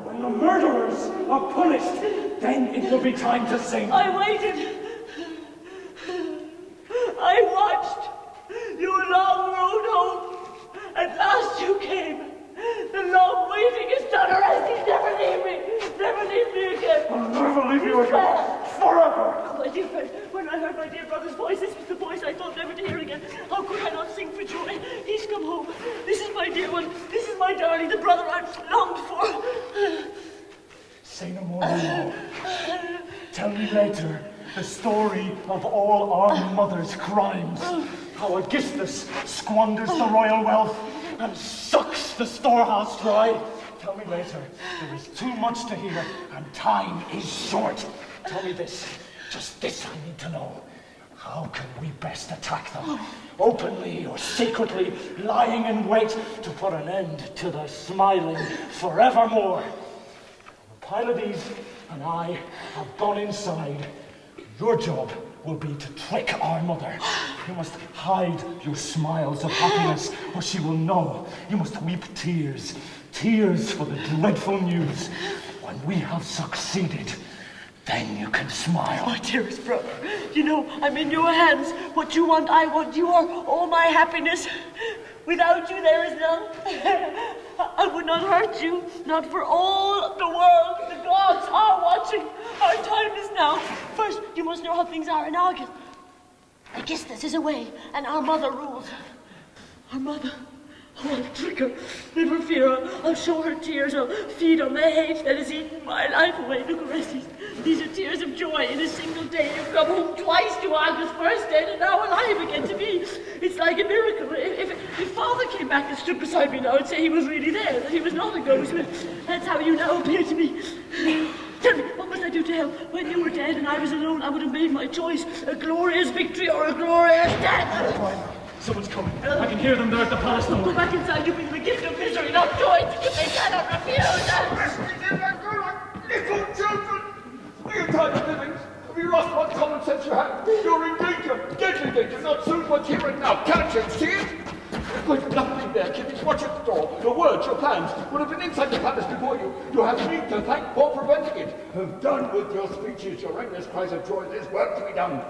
When the murderers are punished, then it will be time to sing. I waited. I watched. You long rode home. At last you came. The long waiting is done. Orestes, never leave me. Never leave me again. I'll never leave you again. Forever. Oh, my dear friend, when I heard my dear brother's voice, this was the voice I thought never to hear again. How could I not sing for joy? He's come home. This is my dear one. This is my darling, the brother I've longed for. Say no more now. Tell me later the story of all our mother's crimes. How Aegisthus squanders the royal wealth and sucks the storehouse dry. Tell me later. There is too much to hear, and time is short. Tell me this. Just this I need to know. How can we best attack them? Openly or secretly, lying in wait to put an end to their smiling forevermore. Pylades and I have gone inside. Your job will be to trick our mother. You must hide your smiles of happiness, or she will know. You must weep tears, tears for the dreadful news. When we have succeeded, then you can smile. My dearest brother, you know, I'm in your hands. What you want, I want. You are all my happiness. Without you, there is none. I would not hurt you, not for all the world. The gods are watching. Our time is now. First, you must know how things are in August. Aegisthus is away, and our mother rules. Our mother. Oh, I'll trick her. Never fear. I'll show her tears. I'll feed on the hate that has eaten my life away. Look, Orestes. These are tears of joy. In a single day, you've come home twice to August, first dead and now alive again to me. It's like a miracle. If Father came back and stood beside me now, I'd say he was really there, that he was not a ghost. That's how you now appear to me. Tell me, what must I do to help? When you were dead and I was alone, I would have made my choice. A glorious victory or a glorious death. Someone's coming. I can hear them there at the palace door. Go back inside. You bring the gift of misery, not joy. They cannot refuse. Little children! Are you tired of living? Have you lost what common sense you have? You're in danger, deadly danger, not soon but here and now. Can't you see it? There's nothing there, kiddies. Watch at the door. Your words, your plans would have been inside the palace before you. You have me to thank for preventing it. Have done with your speeches, your endless cries of joy. There's work to be done.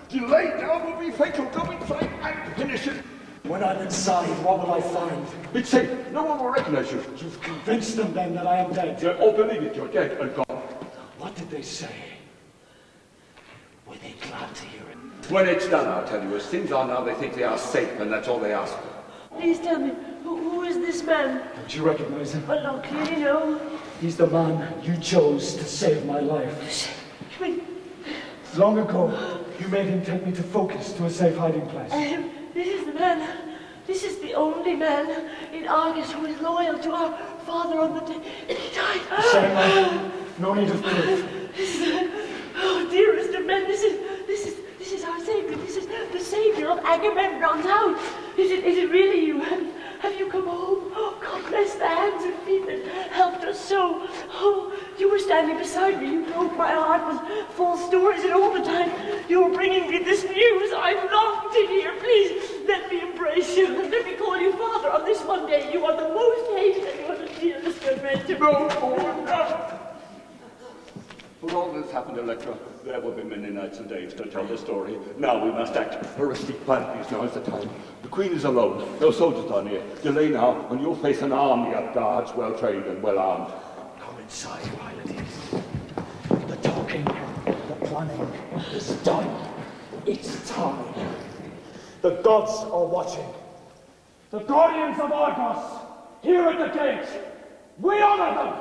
Delay now will be fatal. Go inside and finish it. When I'm inside, what will I find? It's safe. No one will recognize you. You've convinced them then that I am dead. They all believe it. You're dead and gone. What did they say? Were they glad to hear it? When it's done, I'll tell you. As things are now, they think they are safe, and that's all they ask for. Please tell me, who is this man? Don't you recognize him? Well, not clearly, no. He's the man you chose to save my life. You mean? Long ago, You made him take me to Focus, to a safe hiding place. This is the man. This is the only man in Argus who is loyal to our father on the day he died. Same man. No need of proof. Oh, dearest of men, this is our savior. This is the savior of Agamemnon's house. Is it really you? Have you come home? Oh, God bless the hands and feet that helped us so. Oh, you were standing beside me. You broke my heart with full stories, and all the time you were bringing me this news. I longed to hear. Please, let me embrace you. Let me call you father. On this one day, you are the most hated and you are the dearest of men to me. No. For all this happened, Electra, there will be many nights and days to tell the story. Now we must act. Orestes, Pylades, now is the time. The queen is alone. No soldiers are near. Delay now, and you'll face an army of guards, well trained and well armed. Come inside, Pylades. The talking, the planning is done. It's time. The gods are watching. The guardians of Argos, here at the gate. We honor them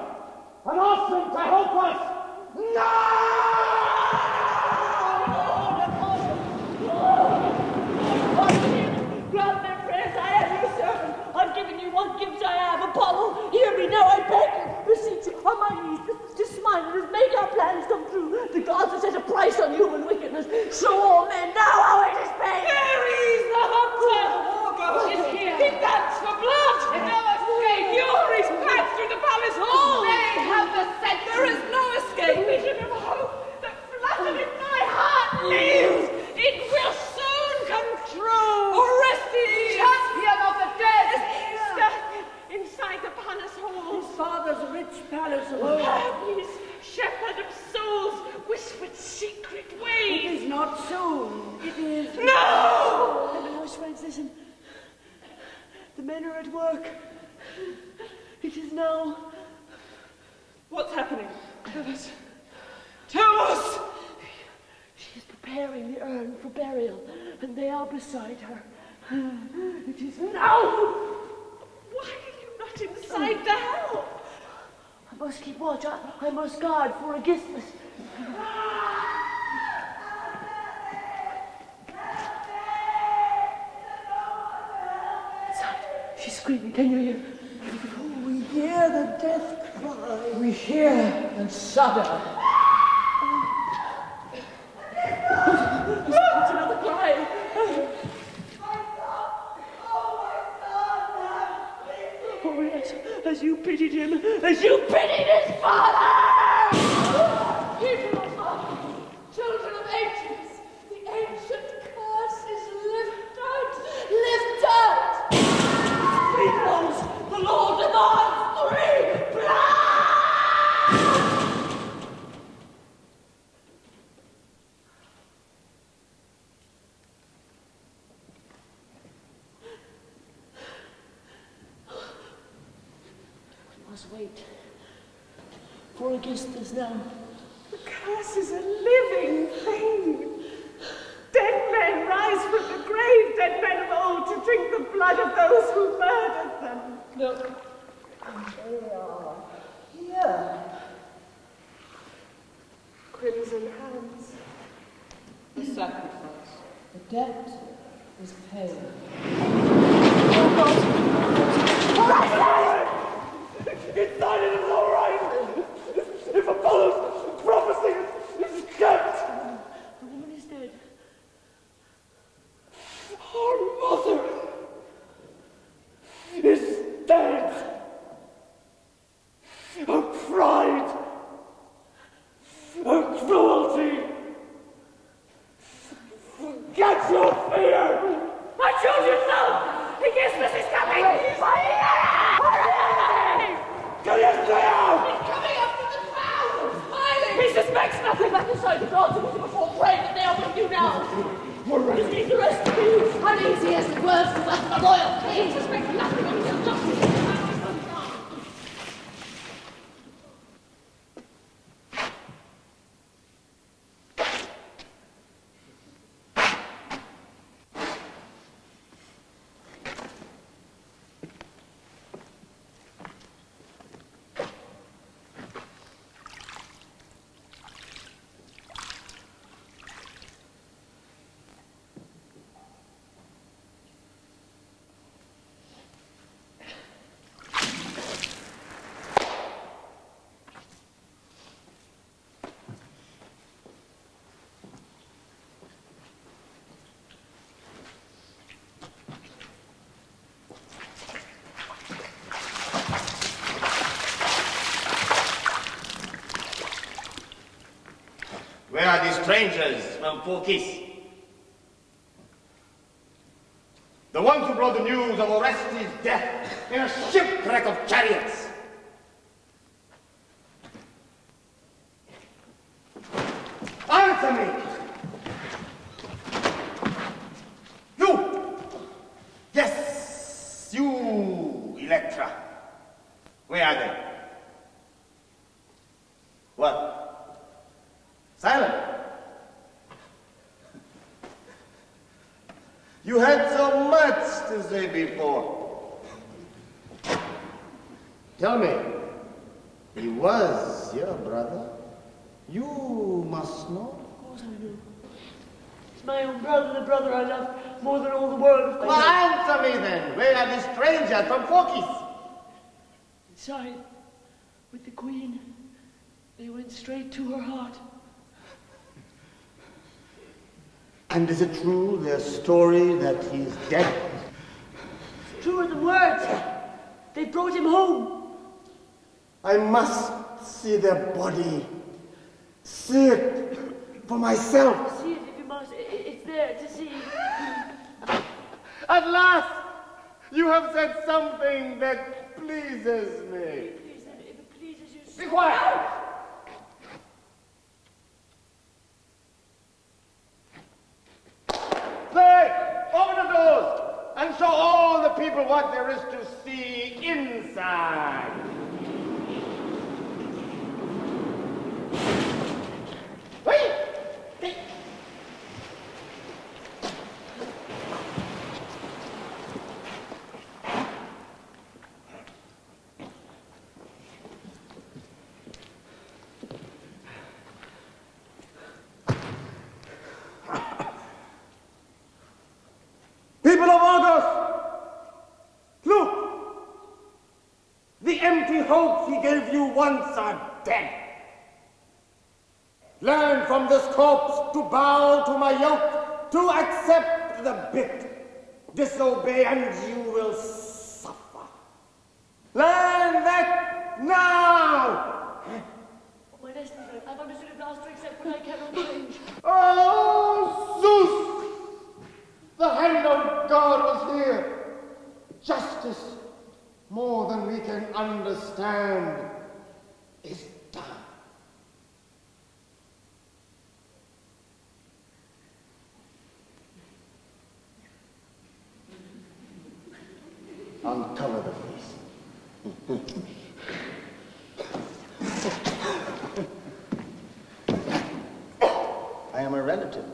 and ask them to help us. Grant their prayers, I am your servant. I've given you what gifts I have. Apollo, hear me now, I beg you. Beseech you, on my knees, just smile and just make our plans come true. The gods have set a price on human wickedness. Show all men now how it is paid. There is the hunter! Argos is here. He pants for blood. No escape. Furies pass through the palace hall. They have the scent. There is no escape. The vision of hope that fluttered in my heart lives. It will soon come true. Orestes, champion of the dead, is here. Inside the palace hall. His father's rich palace hall. Hermes, shepherd of souls, whispered secret ways. It is not soon. It is... No! And now, friends, listen. The men are at work. It is now. What's happening? Tell us. Tell us! She is preparing the urn for burial, and they are beside her. It is now! Why are you not inside to help? I must keep watch. I must guard for Aegisthus. She's screaming. Can you hear? Oh, we hear the death cry. We hear and shudder. It's another cry. Oh, yes, as you pitied him, as you pitied his father! People of God, children of ages, the ancient curse is lifted. Lifted! Three blows! The Lord demands 3 blows! We must wait for Aegisthus now. The curse is a living thing. Dead men rise from the grave, dead men of old, to drink the blood of those who murdered them. Look, they are here. Crimson hands. The sacrifice, the debt is paid. Inside it is all right. If Apollo's prophecy is kept. The woman is dead. Our mother is dead. Her pride, her cruelty. Forget your fear. I told you so! Aegisthus is coming! Get in there! He's coming up from the clouds, smiling. He suspects nothing. Back inside the gods who was before praying that they are with you now. Just need the rest of you. Uneasy as the words of the loyal king. Suspect nothing of his injustice. are the strangers from Phokis? The ones who brought the news of Orestes' death in a shipwreck of chariots. Answer me! You! Yes, you, Electra. Where are they? What? Silent? You had so much to say before. Tell me, he was your brother? You must know. Of course I know. It's my own brother, the brother I love more than all the world. Well, answer me then. Where are the strangers from Phokis? Inside, with the queen. They went straight to her heart. And is it true, their story, that he is dead? It's truer than words. They brought him home. I must see their body. See it for myself. See it if you must. It's there to see. At last, you have said something that pleases me. Please, then, if it pleases you so. Be quiet! Say, open the doors and show all the people what there is to see inside. Wait! People of Argos, look! The empty hopes he gave you once are dead. Learn from this corpse to bow to my yoke, to accept the bit. Disobey and you will suffer. Learn that now! My destiny, I've understood it last to accept what I cannot change. Oh, Zeus! The hand of God was here. Justice, more than we can understand, is done. Uncover the face. I am a relative.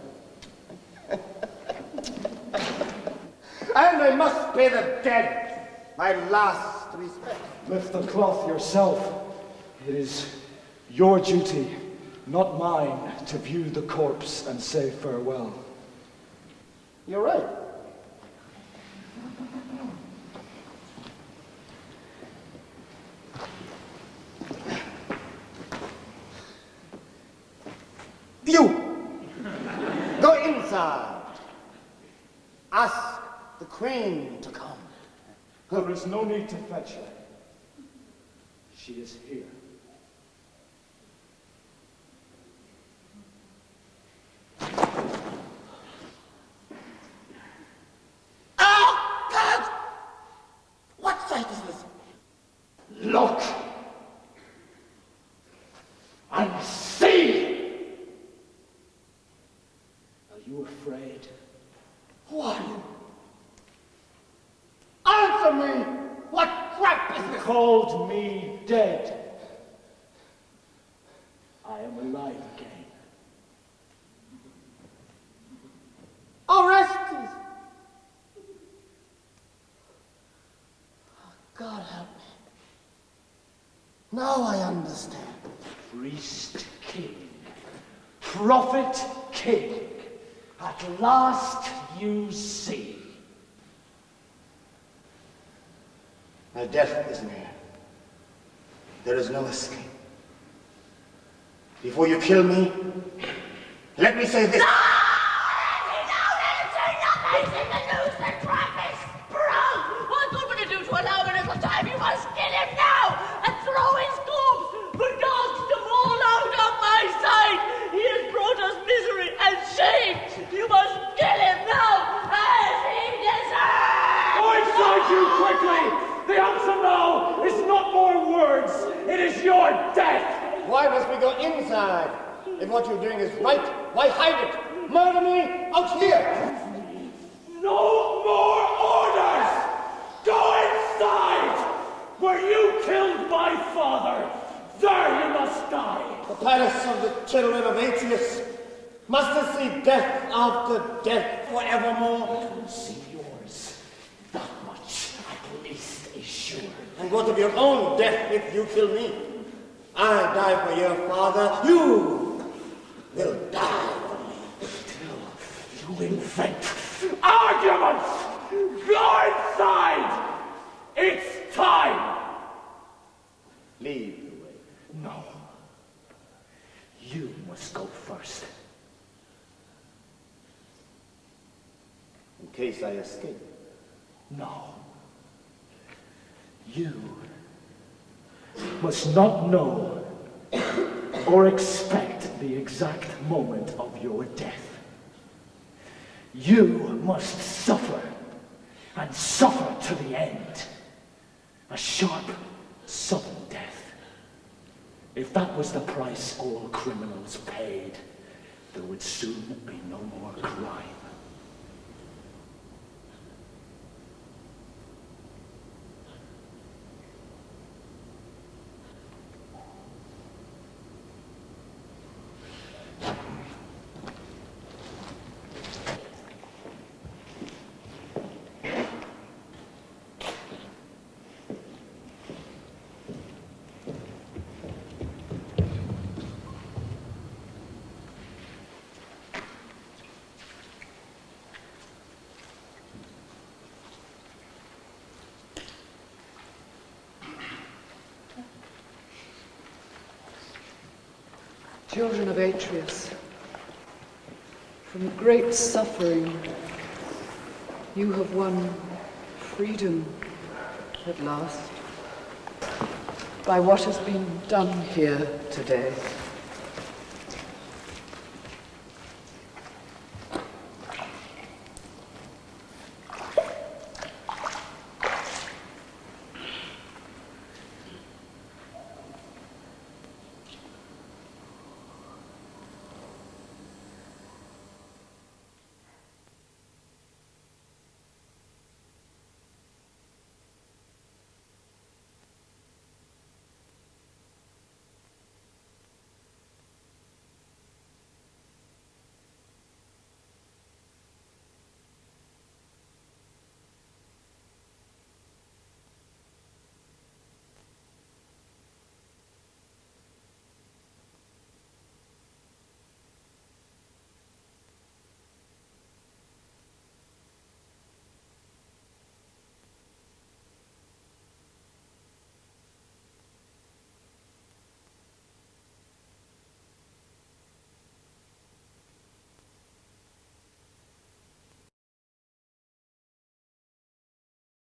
And I must pay the dead my last respect. Lift the cloth yourself. It is your duty, not mine, to view the corpse and say farewell. You're right. You! Go inside. Ask the queen to come. There is no need to fetch her. She is here. Oh, God! What sight is this? Look and see. Are you afraid? Who are you? Answer me! What crap is You this? called me dead. I am alive again. Orestes! Oh, God help me. Now I understand. Priest king, prophet king, at last you see. My death is near. There is no escape. Before you kill me, let me say this. What good would it do to allow a little time? You must kill him now and throw his corpse for dogs to maul out of my sight. He has brought us why must we go inside? If what you're doing is right, why hide it? Murder me out here! No more orders! Go inside! Where you killed my father, there you must die! The palace of the children of Atreus must see death after death forevermore. To see yours, that much at least is sure. And what of your own death if you kill me? I die for your father, you will die for me. Still, you invent arguments! Go inside! It's time! Lead the way. No. You must go first. In case I escape. No. You must not know or expect the exact moment of your death. You must suffer, and suffer to the end. A sharp, sudden death. If that was the price all criminals paid, there would soon be no more crime. Children of Atreus, from great suffering, you have won freedom at last by what has been done here today.